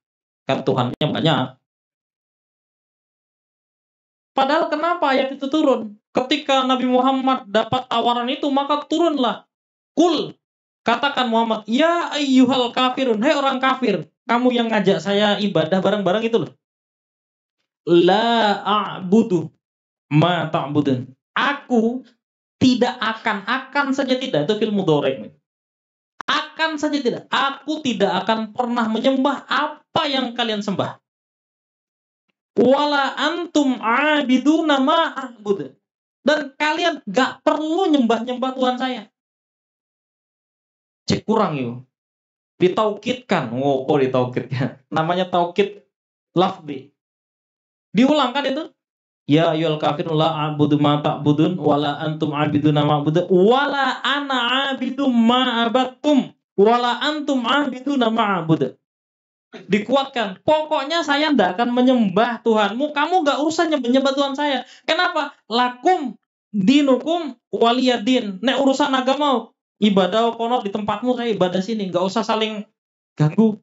Kan Tuhannya banyak. Padahal kenapa ayat itu turun? Ketika Nabi Muhammad dapat tawaran itu, maka turunlah. Kul, katakan Muhammad, ya ayyuhal kafirun, hai orang kafir, kamu yang ngajak saya ibadah bareng-bareng itu loh. La a'budu ma ta'budun. Aku tidak akan saja tidak, itu fil mudhari'. Akan saja tidak. Aku tidak akan pernah menyembah apa yang kalian sembah. Wala antum abiduna ma a'bud. Dan kalian gak perlu nyembah-nyembah Tuhan saya. Cek kurang yuk. Ditaukidkan. Oh, kok ditaukidkan? Namanya taukid lafzi. Diulangkan itu. Ya ayyuhal kafirun la a'budu ma ta'budun wala antum abiduna ma a'budu wala ana abidu ma abattum wala antum abiduna ma a'budu. Dikuatkan. Pokoknya saya tidak akan menyembah Tuhanmu. Kamu gak usah nyembah Tuhan saya. Kenapa? Lakum dinukum waliyadin. Nek urusan agama, ibadah kono di tempatmu, saya ibadah sini. Gak usah saling ganggu.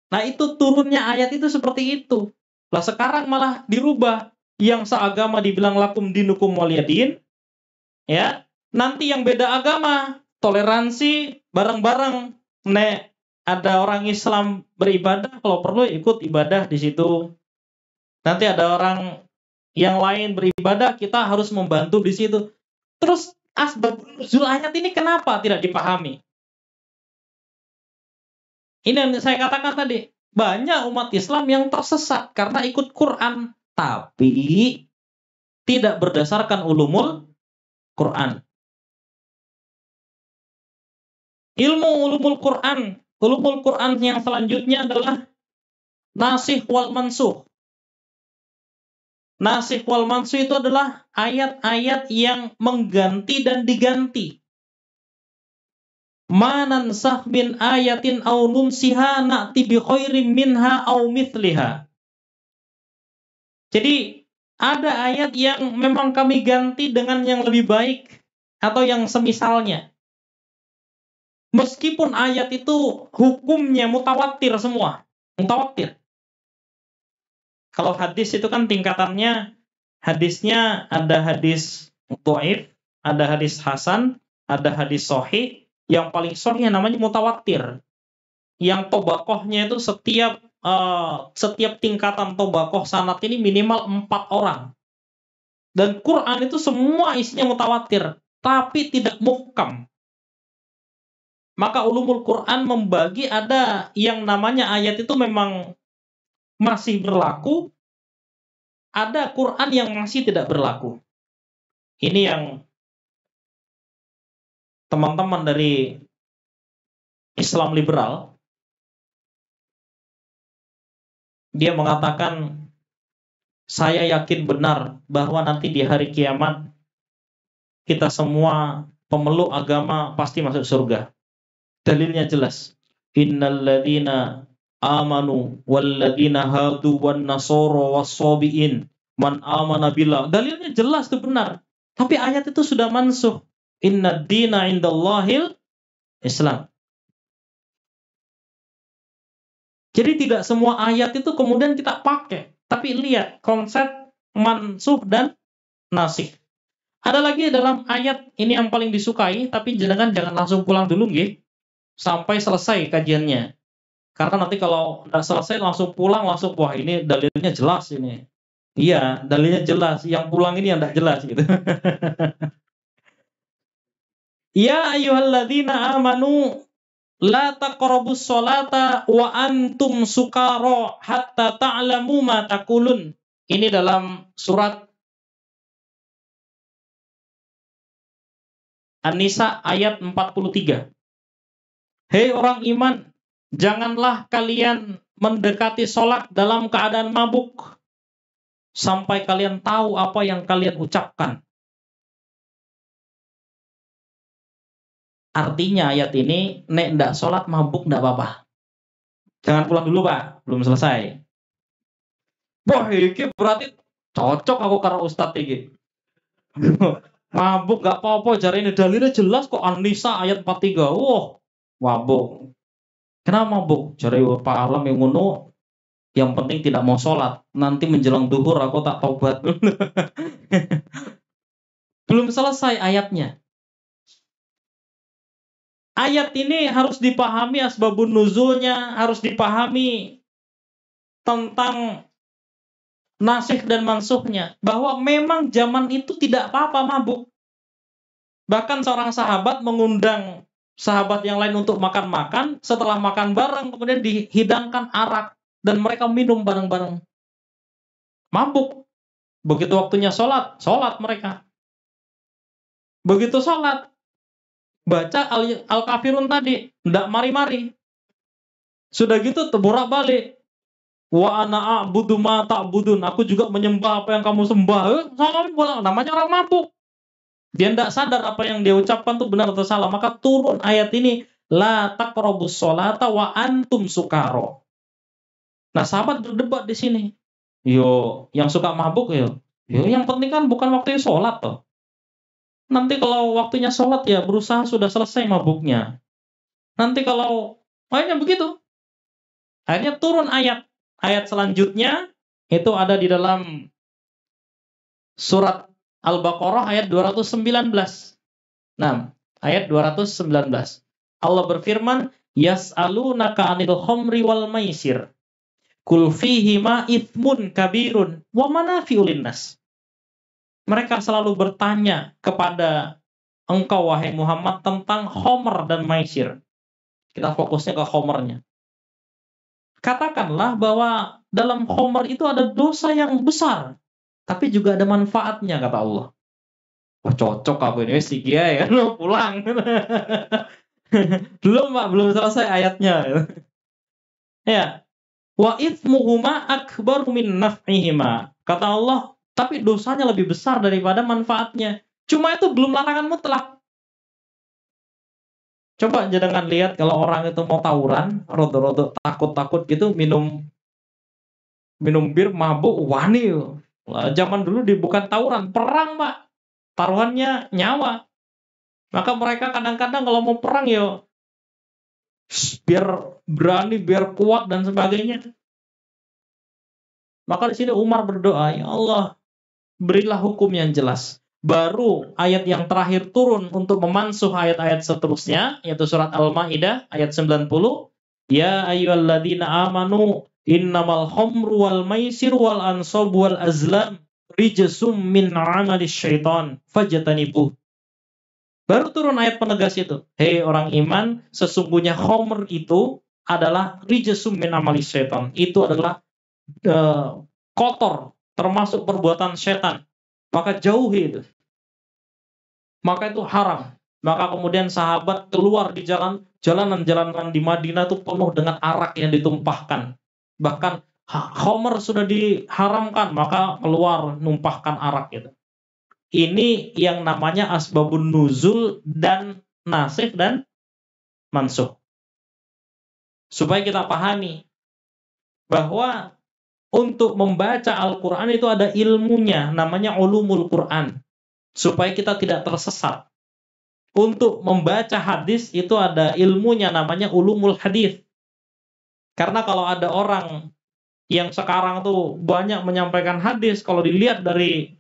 Nah itu turunnya ayat itu seperti itu. Lah sekarang malah dirubah. Yang seagama dibilang lakum dinukum waliyadin. Ya. Nanti yang beda agama, toleransi bareng-bareng. Nek ada orang Islam beribadah, kalau perlu ikut ibadah di situ. Nanti ada orang yang lain beribadah, kita harus membantu di situ. Terus asbabun nuzul ayat ini kenapa tidak dipahami? Ini yang saya katakan tadi. Banyak umat Islam yang tersesat karena ikut Quran, tapi tidak berdasarkan ulumul Quran. Ilmu ulumul Quran. Ulumul Quran yang selanjutnya adalah nasikh wal mansuh. Nasikh wal mansuh itu adalah ayat-ayat yang mengganti dan diganti. Manansakh min ayatin aw nunsiha na'ti bi khairin minha aw mithliha. Jadi ada ayat yang memang kami ganti dengan yang lebih baik atau yang semisalnya. Meskipun ayat itu hukumnya mutawatir semua. Mutawatir. Kalau hadis itu kan tingkatannya, hadisnya ada hadis dhaif, ada hadis hasan, ada hadis sahih. Yang paling sahih namanya mutawatir. Yang tobakohnya itu setiap tingkatan tobakoh sanad ini minimal 4 orang. Dan Quran itu semua isinya mutawatir, tapi tidak muhkam. Maka ulumul Quran membagi ada yang namanya ayat itu memang masih berlaku, ada Quran yang masih tidak berlaku. Ini yang teman-teman dari Islam liberal, dia mengatakan, saya yakin benar bahwa nanti di hari kiamat kita semua pemeluk agama pasti masuk surga. Dalilnya jelas. Innal ladzina amanu wal ladzina hadu wan nasara was-sabiin man amana billah. Dalilnya jelas itu benar. Tapi ayat itu sudah mansuh. Inna dina indallahil Islam. Jadi tidak semua ayat itu kemudian kita pakai. Tapi lihat konsep mansuh dan nasikh. Ada lagi dalam ayat ini yang paling disukai, tapi jangan langsung pulang dulu nggih, sampai selesai kajiannya. Karena nanti kalau udah selesai langsung pulang, langsung wah ini dalilnya jelas ini. Iya, dalilnya jelas. Yang pulang ini yang tidak jelas gitu. Ya ayyuhalladzina amanu la taqrabus sholata wa antum sukara hatta ta'lamu ma taqulun. Ini dalam surat An-Nisa ayat 43. Hei orang iman, janganlah kalian mendekati sholat dalam keadaan mabuk sampai kalian tahu apa yang kalian ucapkan. Artinya ayat ini, nek ndak sholat mabuk ndak apa-apa. Jangan pulang dulu Pak, belum selesai. Wah, ini berarti cocok aku karo Ustadz ini. Mabuk nggak apa-apa, jari ini dalilnya jelas kok An-Nisa ayat 43. Wah, mabuk. Kenapa mabuk? Jari Pak Alam yang ngono, yang penting tidak mau sholat. Nanti menjelang duhur aku tak taubat. Belum selesai ayatnya. Ayat ini harus dipahami asbabun nuzulnya, harus dipahami tentang nasikh dan mansukhnya. Bahwa memang zaman itu tidak apa-apa mabuk. Bahkan seorang sahabat mengundang sahabat yang lain untuk makan-makan. Setelah makan bareng, kemudian dihidangkan arak. Dan mereka minum bareng-bareng. Mabuk. Begitu waktunya sholat mereka. Begitu sholat, baca Al-Kafirun tadi, ndak mari-mari. Sudah gitu terborak balik. Wa ana a'budu ma ta'budun. Aku juga menyembah apa yang kamu sembah. Namanya orang mabuk. Dia ndak sadar apa yang dia ucapkan itu benar atau salah. Maka turun ayat ini, la taqrabus sholata wa antum sukaro. Nah, sahabat berdebat di sini. Yo, yang suka mabuk yo yang penting kan bukan waktunya sholat toh. Nanti kalau waktunya sholat ya berusaha sudah selesai mabuknya. Nanti kalau mainnya begitu. Akhirnya turun ayat. Ayat selanjutnya itu ada di dalam surat Al-Baqarah ayat 219. Nah, ayat 219. Allah berfirman, yas'alunaka 'anil khamri wal maisir. Qul fihima itsmun kabirun wa manafi'u linnas. Mereka selalu bertanya kepada engkau wahai Muhammad tentang khomer dan maisir. Kita fokusnya ke khomernya. Katakanlah bahwa dalam khomer itu ada dosa yang besar, tapi juga ada manfaatnya kata Allah. Oh, cocok aku ini sih ya lo pulang. Belum Pak, belum selesai ayatnya. Ya. Wa itsmuhuma akbaru min naf'ihima. Kata Allah, tapi dosanya lebih besar daripada manfaatnya. Cuma itu belum larangan mutlak. Coba jangan lihat kalau orang itu mau tawuran, rodo-rodo takut-takut gitu minum bir mabuk wani. Zaman dulu bukan tawuran, perang Pak. Taruhannya nyawa. Maka mereka kadang-kadang kalau mau perang ya biar berani, biar kuat dan sebagainya. Maka di sini Umar berdoa, ya Allah, berilah hukum yang jelas. Baru ayat yang terakhir turun untuk memansuh ayat-ayat seterusnya, yaitu surat Al-Maidah ayat 90. Ya ayyuhalladzina amanu innamal khamru wal maisir wal ansab wal azlam rijsum min 'amalis syaitan fajtanibuh. Baru turun ayat penegas itu. Hei orang iman, sesungguhnya khamr itu adalah rijsum min 'amalis syaitan. Itu adalah kotor, termasuk perbuatan setan. Maka jauhi itu. Maka itu haram. Maka kemudian sahabat keluar di jalanan-jalanan di Madinah itu penuh dengan arak yang ditumpahkan. Bahkan khamr sudah diharamkan, maka keluar numpahkan arak itu. Ini yang namanya asbabun nuzul dan nasikh dan mansuh. Supaya kita pahami bahwa untuk membaca Al-Quran itu ada ilmunya, namanya ulumul Quran. Supaya kita tidak tersesat. Untuk membaca hadis itu ada ilmunya, namanya ulumul hadis. Karena kalau ada orang yang sekarang tuh banyak menyampaikan hadis, kalau dilihat dari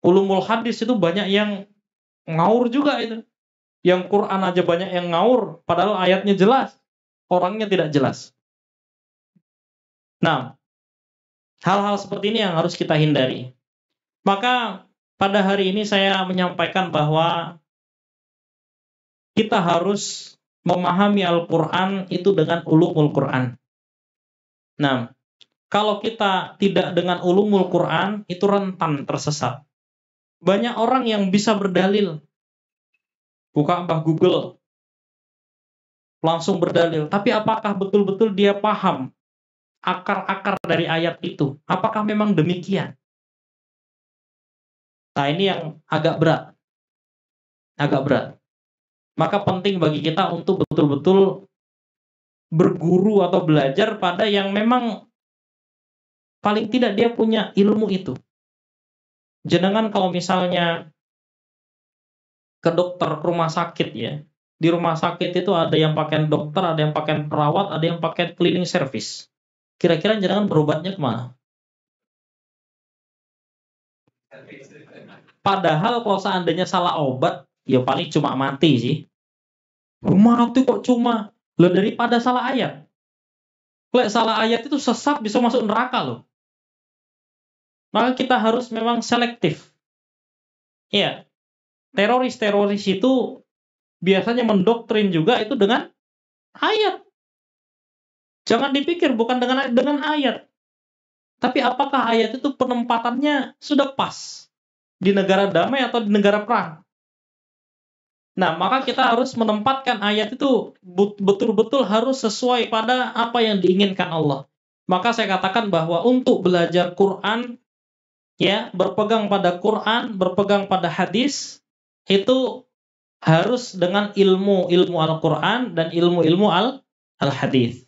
ulumul hadis itu banyak yang ngaur juga itu. Yang Quran aja banyak yang ngaur, padahal ayatnya jelas, orangnya tidak jelas. Nah, hal-hal seperti ini yang harus kita hindari. Maka pada hari ini saya menyampaikan bahwa kita harus memahami Al-Quran itu dengan ulumul Quran. Nah, kalau kita tidak dengan ulumul Quran, itu rentan tersesat. Banyak orang yang bisa berdalil, buka Google, langsung berdalil. Tapi apakah betul-betul dia paham akar-akar dari ayat itu? Apakah memang demikian? Nah, ini yang agak berat. Agak berat. Maka penting bagi kita untuk betul-betul berguru atau belajar pada yang memang paling tidak dia punya ilmu itu. Jenengan kalau misalnya ke dokter, ke rumah sakit ya, di rumah sakit itu ada yang pakai dokter, ada yang pakai perawat, ada yang pakai cleaning service. Kira-kira jenengan berobatnya kemana? Padahal kalau seandainya salah obat, ya paling cuma mati sih. Mati kok cuma. Loh, daripada salah ayat. Kalau salah ayat itu sesat bisa masuk neraka loh. Maka kita harus memang selektif. Iya, teroris-teroris itu biasanya mendoktrin juga itu dengan ayat. Jangan dipikir bukan dengan ayat. Tapi apakah ayat itu penempatannya sudah pas di negara damai atau di negara perang? Nah, maka kita harus menempatkan ayat itu betul-betul harus sesuai pada apa yang diinginkan Allah. Maka saya katakan bahwa untuk belajar Quran, ya, berpegang pada Quran, berpegang pada hadis, itu harus dengan ilmu Al-Quran dan ilmu Al-Hadis.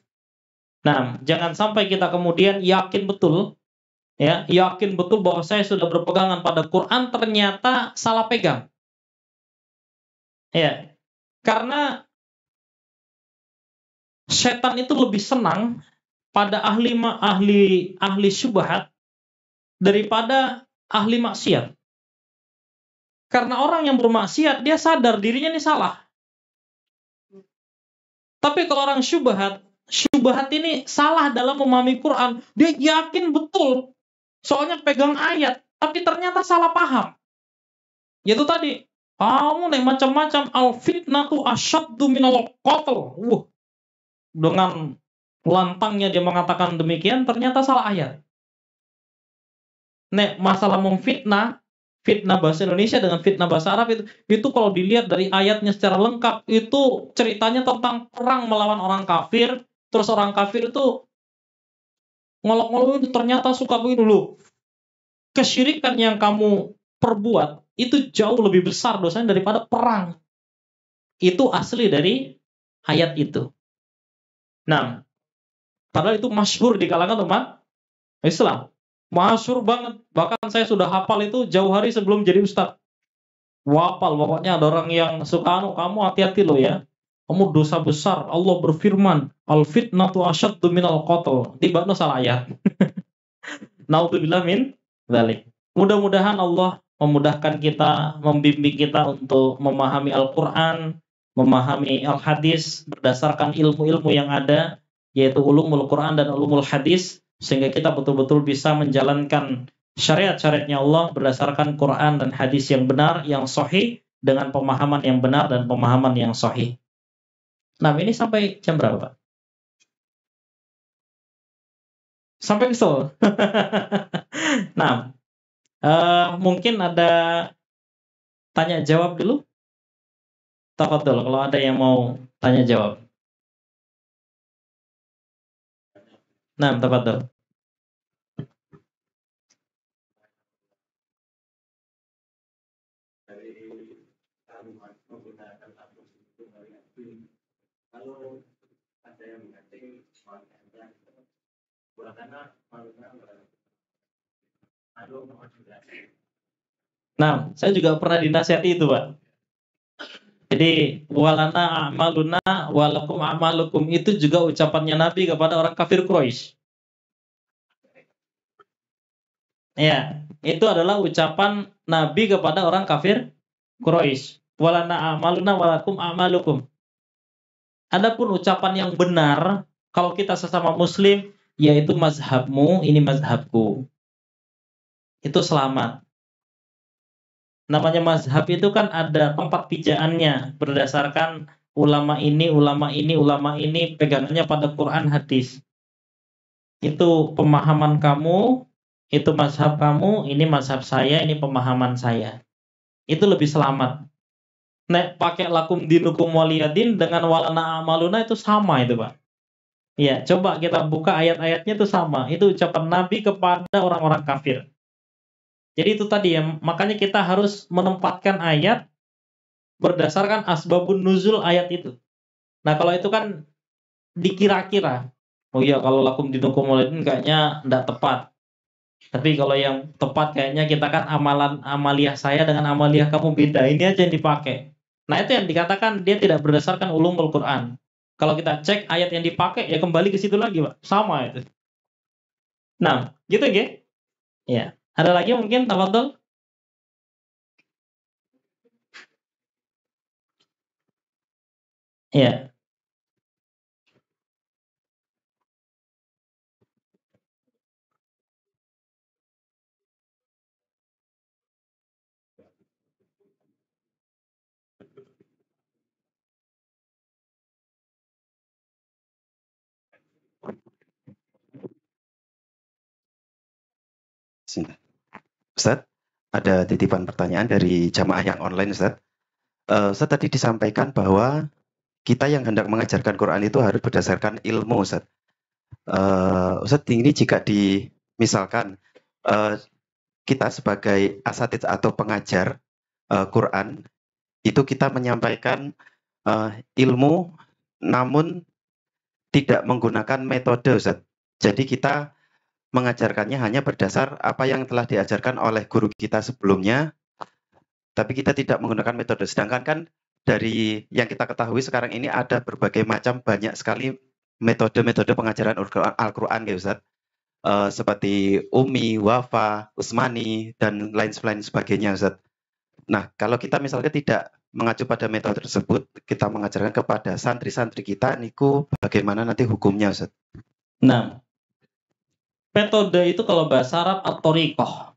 Nah, jangan sampai kita kemudian yakin betul bahwa saya sudah berpegangan pada Quran, ternyata salah pegang. Ya, karena setan itu lebih senang pada ahli syubhat daripada ahli maksiat. Karena orang yang bermaksiat dia sadar dirinya ini salah. Tapi kalau orang syubhat ini salah dalam memahami Quran, dia yakin betul. Soalnya pegang ayat, tapi ternyata salah paham. Yaitu tadi, kamu nih macam-macam, al-fitnatu asyaddu minal qatl. Dengan lantangnya dia mengatakan demikian, ternyata salah ayat. Nek masalah memfitnah, fitnah bahasa Indonesia dengan fitnah bahasa Arab itu kalau dilihat dari ayatnya secara lengkap, itu ceritanya tentang perang melawan orang kafir, terus orang kafir itu ngolok-ngolok itu ternyata suka begini dulu. Kesyirikan yang kamu perbuat itu jauh lebih besar dosanya daripada perang. Itu asli dari ayat itu. Nah, padahal itu masyhur di kalangan umat Islam. Masyhur banget. Bahkan saya sudah hafal itu jauh hari sebelum jadi ustadz. Wapal, pokoknya ada orang yang suka kamu hati-hati loh ya. Kamu dosa besar. Allah berfirman, al-fitnatu asyaddu minal qatl. Tiba salah ayat. Naudzubillah min dzalik. Mudah-mudahan Allah memudahkan kita, membimbing kita untuk memahami Al-Quran, memahami Al-Hadis berdasarkan ilmu-ilmu yang ada, yaitu ulumul Quran dan ulumul hadis, sehingga kita betul-betul bisa menjalankan syariat-syariatnya Allah berdasarkan Quran dan hadis yang benar, yang sahih, dengan pemahaman yang benar dan pemahaman yang sahih. Nah, ini sampai jam berapa, Pak? Sampai kesel. Nah, mungkin ada tanya jawab dulu. Tafadhol kalau ada yang mau tanya jawab. Nah, tafadhol. Nah, saya juga pernah dinasihati itu, Pak. Jadi walana a'maluna walakum a'malukum itu juga ucapannya Nabi kepada orang kafir Quraisy. Ya, itu adalah ucapan Nabi kepada orang kafir Quraisy. Walana a'maluna walakum a'malukum. Adapun ucapan yang benar kalau kita sesama muslim yaitu mazhabmu, ini mazhabku. Itu selamat. Namanya mazhab itu kan ada tempat pijaannya berdasarkan ulama ini, ulama ini, ulama ini pegangannya pada Quran hadis. Itu pemahaman kamu, itu mazhab kamu, ini mazhab saya, ini pemahaman saya. Itu lebih selamat. Nek pakai lakum dinukum waliyadin dengan walana amaluna itu sama itu, Pak. Ya, coba kita buka ayat-ayatnya itu sama. Itu ucapan Nabi kepada orang-orang kafir. Jadi itu tadi ya, makanya kita harus menempatkan ayat berdasarkan asbabun nuzul ayat itu. Nah kalau itu kan dikira-kira, oh iya kalau lakum dinukum waliyadin kayaknya tidak tepat. Tapi kalau yang tepat kayaknya kita kan amaliah saya dengan amaliah kamu beda. Ini aja yang dipakai. Nah itu yang dikatakan dia tidak berdasarkan ulumul Quran. Kalau kita cek ayat yang dipakai ya kembali ke situ lagi, Pak. Sama itu. Nah, gitu ya. Ya. Ada lagi mungkin tafadhol? Ya. Ustaz, ada titipan pertanyaan dari jamaah yang online, Ustaz. Ustaz tadi disampaikan bahwa kita yang hendak mengajarkan Quran itu harus berdasarkan ilmu, Ustaz. Ustaz, ini jika misalkan kita sebagai asatidz atau pengajar Quran, itu kita menyampaikan ilmu namun tidak menggunakan metode, Ustaz. Jadi kita mengajarkannya hanya berdasar apa yang telah diajarkan oleh guru kita sebelumnya, tapi kita tidak menggunakan metode. Sedangkan kan dari yang kita ketahui sekarang ini ada berbagai macam, banyak sekali metode-metode pengajaran Al-Quran ya Ustaz. Seperti Umi, Wafa, Usmani, dan lain sebagainya Ustaz. Nah, kalau kita misalnya tidak mengacu pada metode tersebut, kita mengajarkan kepada santri-santri kita, niku bagaimana nanti hukumnya Ustaz? Nah, metode itu kalau bahasa Arab at-thoriqah.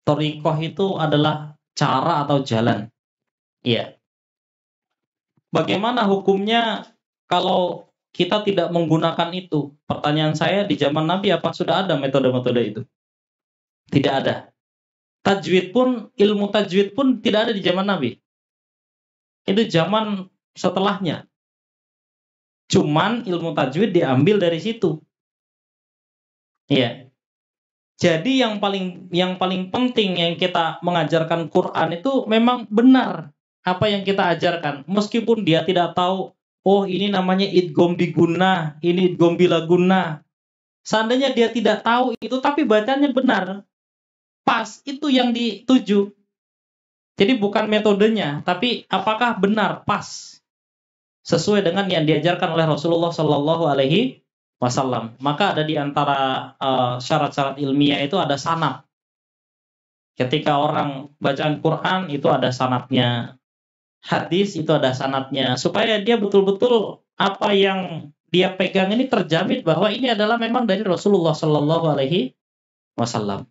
Thoriqah itu adalah cara atau jalan. Iya. Bagaimana hukumnya kalau kita tidak menggunakan itu? Pertanyaan saya di zaman Nabi apa sudah ada metode-metode itu? Tidak ada. Tajwid pun, ilmu tajwid pun tidak ada di zaman Nabi. Itu zaman setelahnya. Cuman ilmu tajwid diambil dari situ. Iya. Jadi yang paling penting yang kita mengajarkan Quran itu memang benar apa yang kita ajarkan. Meskipun dia tidak tahu, oh ini namanya idgham biguna, ini idgham bilaguna. Seandainya dia tidak tahu itu tapi bacanya benar. Pas, itu yang dituju. Jadi bukan metodenya, tapi apakah benar, pas. Sesuai dengan yang diajarkan oleh Rasulullah Shallallahu Alaihi Wasallam. Maka ada di antara syarat-syarat ilmiah itu ada sanad. Ketika orang bacaan Quran itu ada sanadnya. Hadis itu ada sanadnya. Supaya dia betul-betul apa yang dia pegang ini terjamin bahwa ini adalah memang dari Rasulullah Shallallahu Alaihi Wasallam.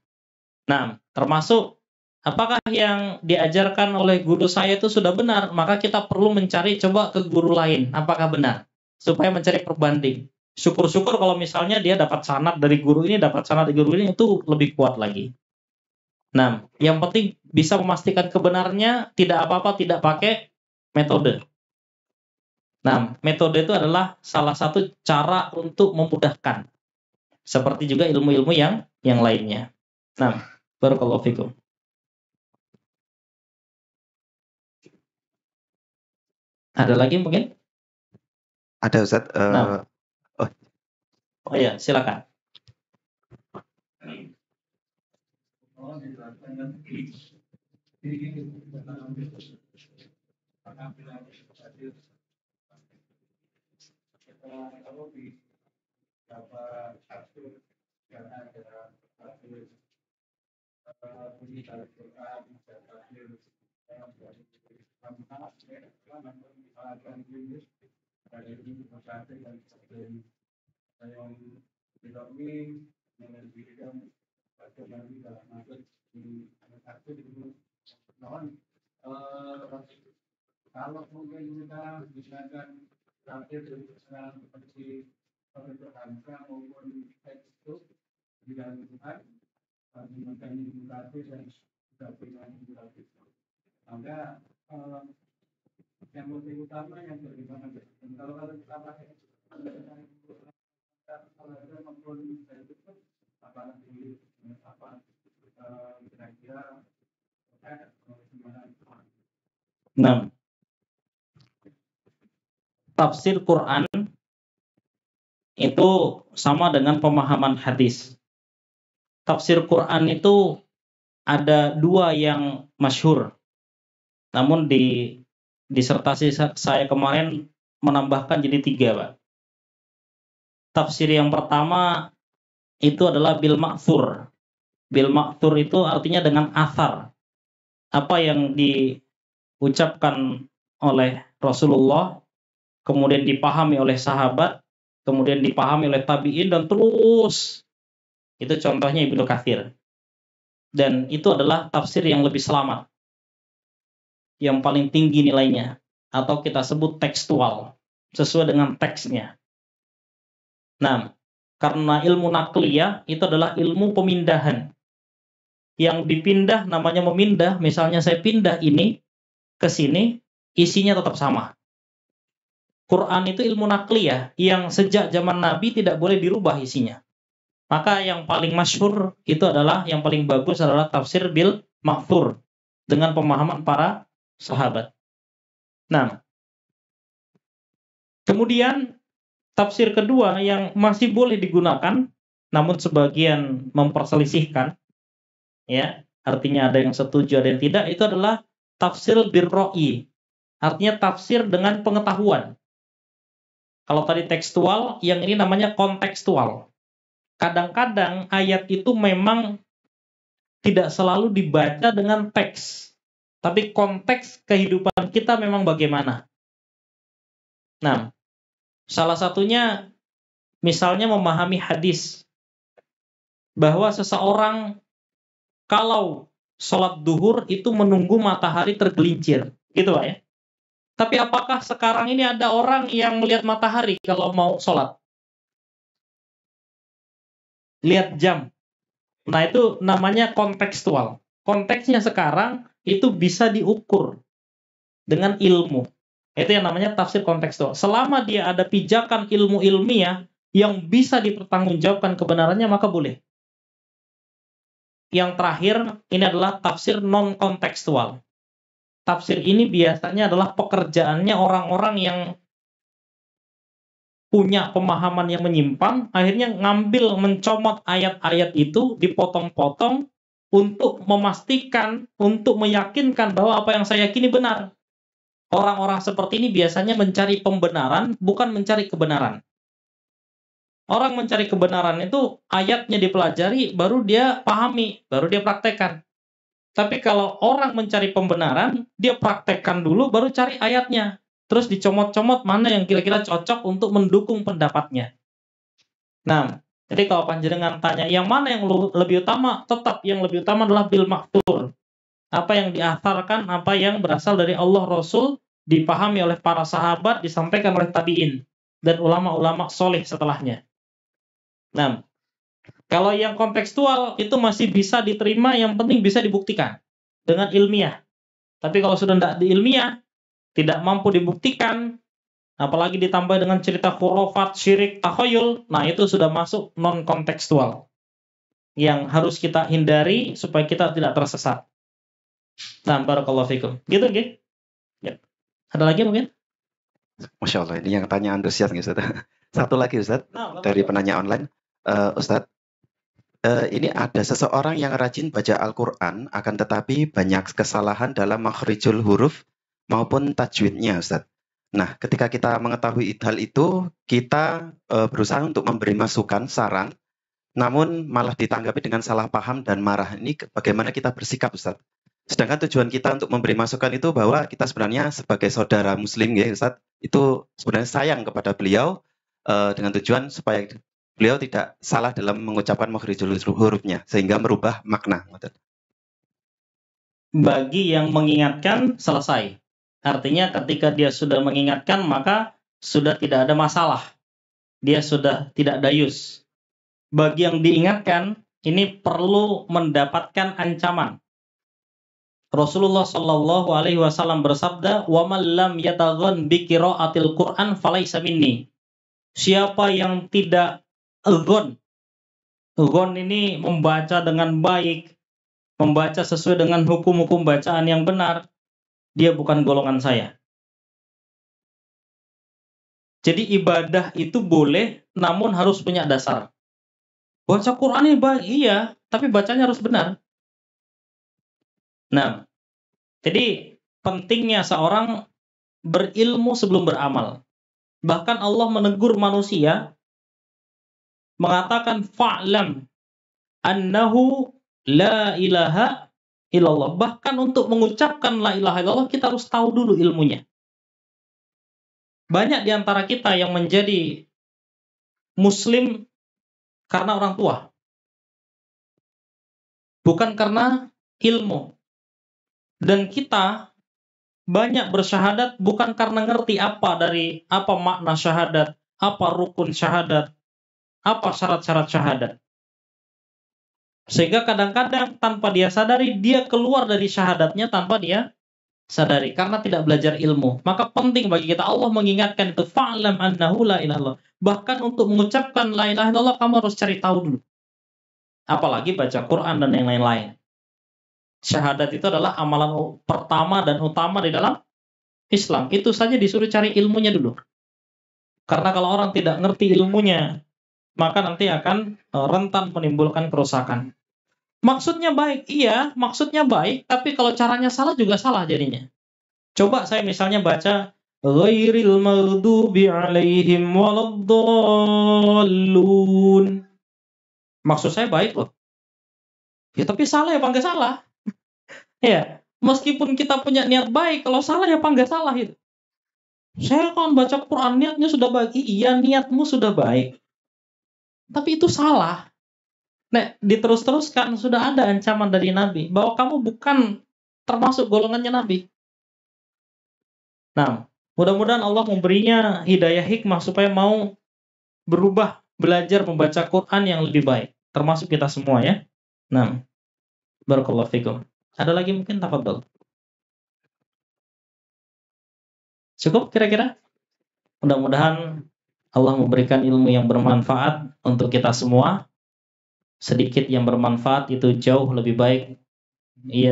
Nah, termasuk apakah yang diajarkan oleh guru saya itu sudah benar? Maka kita perlu mencari coba ke guru lain. Apakah benar? Supaya mencari perbanding. Syukur-syukur kalau misalnya dia dapat sanad dari guru ini, dapat sanad dari guru ini, itu lebih kuat lagi. Nah, yang penting bisa memastikan kebenarnya, tidak apa-apa, tidak pakai metode. Nah, metode itu adalah salah satu cara untuk memudahkan. Seperti juga ilmu-ilmu yang lainnya. Nah, barakallahu fikum. Ada lagi mungkin? Ada Ustaz. Nah. Oh ya, silakan. Nah, tafsir Quran itu sama dengan pemahaman hadis. Tafsir Quran itu ada dua yang masyhur. Namun di disertasi saya kemarin menambahkan jadi 3, Pak. Tafsir yang pertama itu adalah bil ma'thur. Bil ma'thur itu artinya dengan athar. Apa yang diucapkan oleh Rasulullah, kemudian dipahami oleh sahabat, kemudian dipahami oleh tabi'in, dan terus. Itu contohnya Ibnu Katsir. Dan itu adalah tafsir yang lebih selamat, yang paling tinggi nilainya, atau kita sebut tekstual, sesuai dengan teksnya. Nah, karena ilmu nakliyah itu adalah ilmu pemindahan. Yang dipindah namanya memindah. Misalnya saya pindah ini ke sini, isinya tetap sama. Quran itu ilmu nakliyah yang sejak zaman Nabi tidak boleh dirubah isinya. Maka yang paling masyhur itu adalah, yang paling bagus adalah tafsir bil ma'thur dengan pemahaman para sahabat. Nah, kemudian tafsir kedua yang masih boleh digunakan, namun sebagian memperselisihkan, ya, artinya ada yang setuju, ada yang tidak, itu adalah tafsir birro'i, artinya tafsir dengan pengetahuan. Kalau tadi tekstual, yang ini namanya kontekstual. Kadang-kadang ayat itu memang tidak selalu dibaca dengan teks, tapi konteks kehidupan kita memang bagaimana. Nah, salah satunya misalnya memahami hadis bahwa seseorang kalau sholat duhur itu menunggu matahari tergelincir, gitu Pak ya. Tapi apakah sekarang ini ada orang yang melihat matahari kalau mau sholat? Lihat jam. Nah, itu namanya kontekstual. Konteksnya sekarang itu bisa diukur dengan ilmu. Itu yang namanya tafsir kontekstual. Selama dia ada pijakan ilmu ilmiah yang bisa dipertanggungjawabkan kebenarannya, maka boleh. Yang terakhir, ini adalah tafsir non-kontekstual. Tafsir ini biasanya adalah pekerjaannya orang-orang yang punya pemahaman yang menyimpang, akhirnya mencomot ayat-ayat itu, dipotong-potong untuk memastikan, untuk meyakinkan bahwa apa yang saya yakini benar. Orang-orang seperti ini biasanya mencari pembenaran, bukan mencari kebenaran. Orang mencari kebenaran itu ayatnya dipelajari, baru dia pahami, baru dia praktekkan. Tapi kalau orang mencari pembenaran, dia praktekkan dulu, baru cari ayatnya. Terus dicomot-comot mana yang kira-kira cocok untuk mendukung pendapatnya. Nah, jadi kalau panjenengan tanya, yang mana yang lebih utama? Tetap yang lebih utama adalah bil ma'thur. Apa yang diatharkan, apa yang berasal dari Allah Rasul, dipahami oleh para sahabat, disampaikan oleh tabi'in, dan ulama-ulama soleh setelahnya. Nah, kalau yang kontekstual itu masih bisa diterima, yang penting bisa dibuktikan dengan ilmiah. Tapi kalau sudah tidak ilmiah, tidak mampu dibuktikan, apalagi ditambah dengan cerita khurafat, syirik, takhayul, nah itu sudah masuk non-kontekstual yang harus kita hindari supaya kita tidak tersesat. Nah, barakallahu fikum. Gitu, nggih? Ya. Ada lagi mungkin? Masya Allah, ini yang tanya antusias nih Ustaz. Satu lagi Ustaz, dari penanya online. Ustaz, ini ada seseorang yang rajin baca Al-Quran, akan tetapi banyak kesalahan dalam makhrijul huruf, maupun tajwidnya, Ustaz. Nah, ketika kita mengetahui hal itu, kita berusaha untuk memberi masukan, saran, namun malah ditanggapi dengan salah paham dan marah. Ini bagaimana kita bersikap, Ustaz? Sedangkan tujuan kita untuk memberi masukan itu bahwa kita sebenarnya sebagai saudara muslim ya Ustaz, itu sebenarnya sayang kepada beliau dengan tujuan supaya beliau tidak salah dalam mengucapkan makhrijul hurufnya sehingga merubah makna. Bagi yang mengingatkan selesai. Artinya ketika dia sudah mengingatkan maka sudah tidak ada masalah. Dia sudah tidak dayus. Bagi yang diingatkan ini perlu mendapatkan ancaman. Rasulullah Shallallahu Alaihi Wasallam bersabda, "Wa man lam yataghan bi qiraatil Qur'an falaysa minni." Siapa yang tidak ghon ini membaca dengan baik, membaca sesuai dengan hukum-hukum bacaan yang benar, dia bukan golongan saya. Jadi ibadah itu boleh, namun harus punya dasar. Baca Qur'an ini baik, iya, tapi bacanya harus benar. Nah, jadi pentingnya seorang berilmu sebelum beramal. Bahkan Allah menegur manusia, mengatakan fa'lam annahu la ilaha illallah. Bahkan untuk mengucapkan la ilaha illallah kita harus tahu dulu ilmunya. Banyak di antara kita yang menjadi muslim karena orang tua. Bukan karena ilmu. Dan kita banyak bersyahadat bukan karena ngerti apa makna syahadat, apa rukun syahadat, apa syarat-syarat syahadat. Sehingga kadang-kadang tanpa dia sadari, dia keluar dari syahadatnya tanpa dia sadari. Karena tidak belajar ilmu. Maka penting bagi kita, Allah mengingatkan itu, fa'lam annahu la ilaha illallah. Bahkan untuk mengucapkan la ilaha illallah, kamu harus cari tahu dulu. Apalagi baca Quran dan yang lain-lain. Syahadat itu adalah amalan pertama dan utama di dalam Islam. Itu saja disuruh cari ilmunya dulu. Karena kalau orang tidak ngerti ilmunya, maka nanti akan rentan menimbulkan kerusakan. Maksudnya baik, iya, maksudnya baik, tapi kalau caranya salah juga salah jadinya. Coba saya misalnya baca ghairil maghdubi alaihim waladdallun. Maksud saya baik loh. Ya tapi salah ya apa enggak salah? Ya, meskipun kita punya niat baik, kalau salah ya apa enggak salah itu. Saya kan baca Quran niatnya sudah baik. Iya, niatmu sudah baik. Tapi itu salah. Nah, diterus-teruskan sudah ada ancaman dari Nabi bahwa kamu bukan termasuk golongannya Nabi. Nah, mudah-mudahan Allah memberinya hidayah hikmah supaya mau berubah, belajar membaca Quran yang lebih baik. Termasuk kita semua ya. Nah, barakallahu fikum. Ada lagi mungkin tafadhol. Cukup kira-kira? Mudah-mudahan Allah memberikan ilmu yang bermanfaat untuk kita semua. Sedikit yang bermanfaat itu jauh lebih baik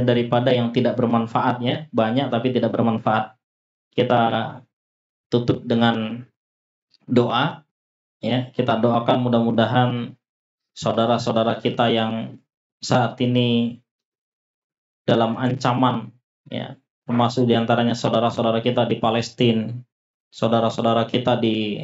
daripada yang tidak bermanfaatnya. Banyak tapi tidak bermanfaat. Kita tutup dengan doa. Ya, kita doakan mudah-mudahan saudara-saudara kita yang saat ini dalam ancaman, ya, termasuk diantaranya saudara-saudara kita di Palestina, saudara-saudara kita di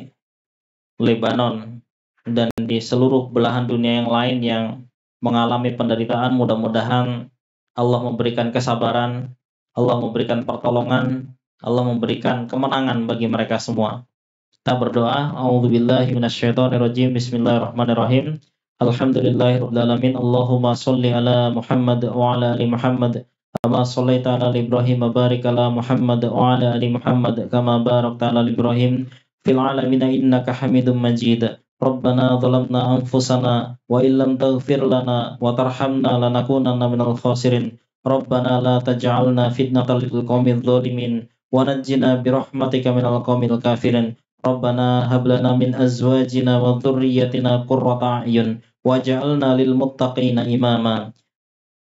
Lebanon, dan di seluruh belahan dunia yang lain yang mengalami penderitaan. Mudah-mudahan Allah memberikan kesabaran, Allah memberikan pertolongan, Allah memberikan kemenangan bagi mereka semua. Kita berdoa, a'udzubillahi minasyaitonirrajim, bismillahirrahmanirrahim. Alhamdulillahirabbil alamin. Allahumma shalli ala Muhammad wa ala ali Muhammad kama shallaita ala Ibrahim wa barik ala Muhammad wa ala ali Muhammad kama barakta ala Ibrahim fil alamin innaka Hamidum Majid. Rabbana zalamna anfusana wa illam taghfir lana wa tarhamna lanakunanna minal khasirin. Rabbana la taj'alna fitnatan lil qaumidz zalimin wa najjina bi rahmatika minal qaumil kafirin. Rabbana hab lana min azwajina wa dhurriyyatina qurrata a'yun waj'alna lil muttaqina imama.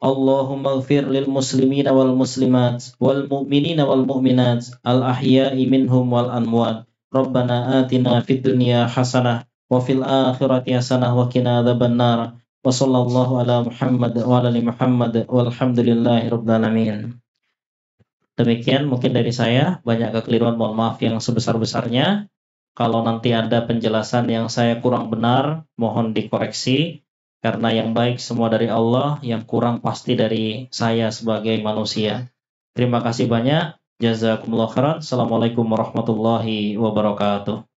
Allahumma ighfir lil muslimina wal muslimat wal mu'minina wal mu'minat al ahya'i minhum wal amwat. Rabbana atina fid dunya hasanah wa fil akhirati hasanah wa qina adzabannar. Wa sallallahu ala Muhammad wa ala ali Muhammad walhamdulillahi rabbil alamin. Demikian mungkin dari saya, banyak kekeliruan, mohon maaf yang sebesar-besarnya. Kalau nanti ada penjelasan yang saya kurang benar, mohon dikoreksi. Karena yang baik semua dari Allah, yang kurang pasti dari saya sebagai manusia. Terima kasih banyak. Jazakumullah khairan. Assalamualaikum warahmatullahi wabarakatuh.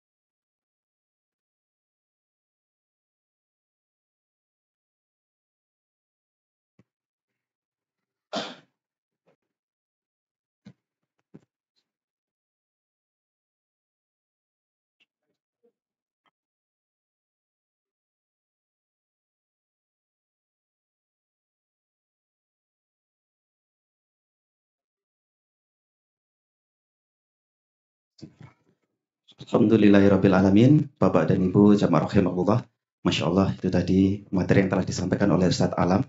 Alhamdulillahirrabbilalamin. Bapak dan Ibu jamaah rahimahullah. Masya Allah, itu tadi materi yang telah disampaikan oleh Ustadz Alam.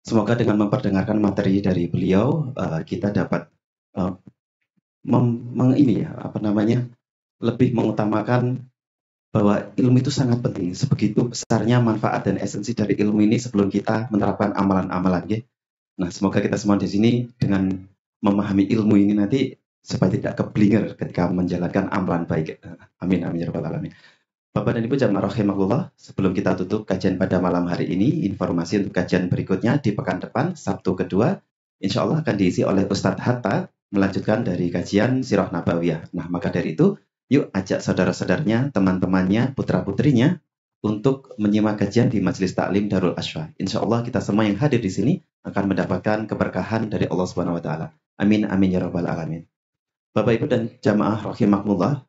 Semoga dengan memperdengarkan materi dari beliau, kita dapat uh, lebih mengutamakan bahwa ilmu itu sangat penting. Sebegitu besarnya manfaat dan esensi dari ilmu ini sebelum kita menerapkan amalan-amalan. Ya. Nah, semoga kita semua di sini dengan memahami ilmu ini nanti supaya tidak keblinger ketika menjalankan amalan baik. Amin, amin, ya rabbal alamin. Bapak dan Ibu jamaah rahimahullah, sebelum kita tutup kajian pada malam hari ini, informasi untuk kajian berikutnya di pekan depan, Sabtu kedua, insya Allah akan diisi oleh Ustadz Hatta, melanjutkan dari kajian Sirah Nabawiyah. Nah, maka dari itu, yuk ajak saudara-saudaranya, teman-temannya, putra-putrinya, untuk menyimak kajian di Majelis Taklim Darul Ashwa. Insya Allah kita semua yang hadir di sini akan mendapatkan keberkahan dari Allah Subhanahu Wa Taala. Amin, amin, ya rabbal alamin. Bapak Ibu dan jamaah rahimahullah,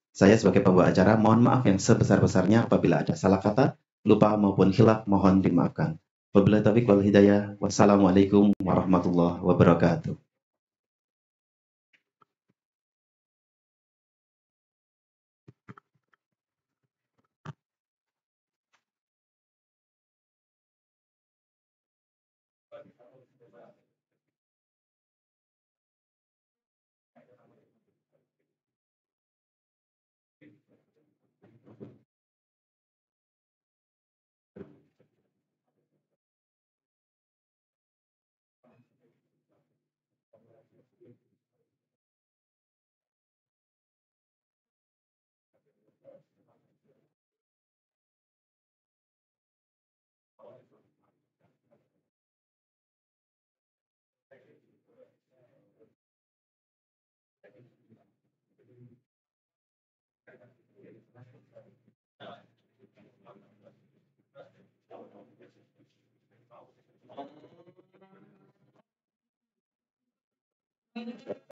saya sebagai pembawa acara mohon maaf yang sebesar-besarnya apabila ada salah kata, lupa maupun khilaf mohon dimaafkan. Wabillahi taufiq wal hidayah. Wassalamualaikum warahmatullahi wabarakatuh.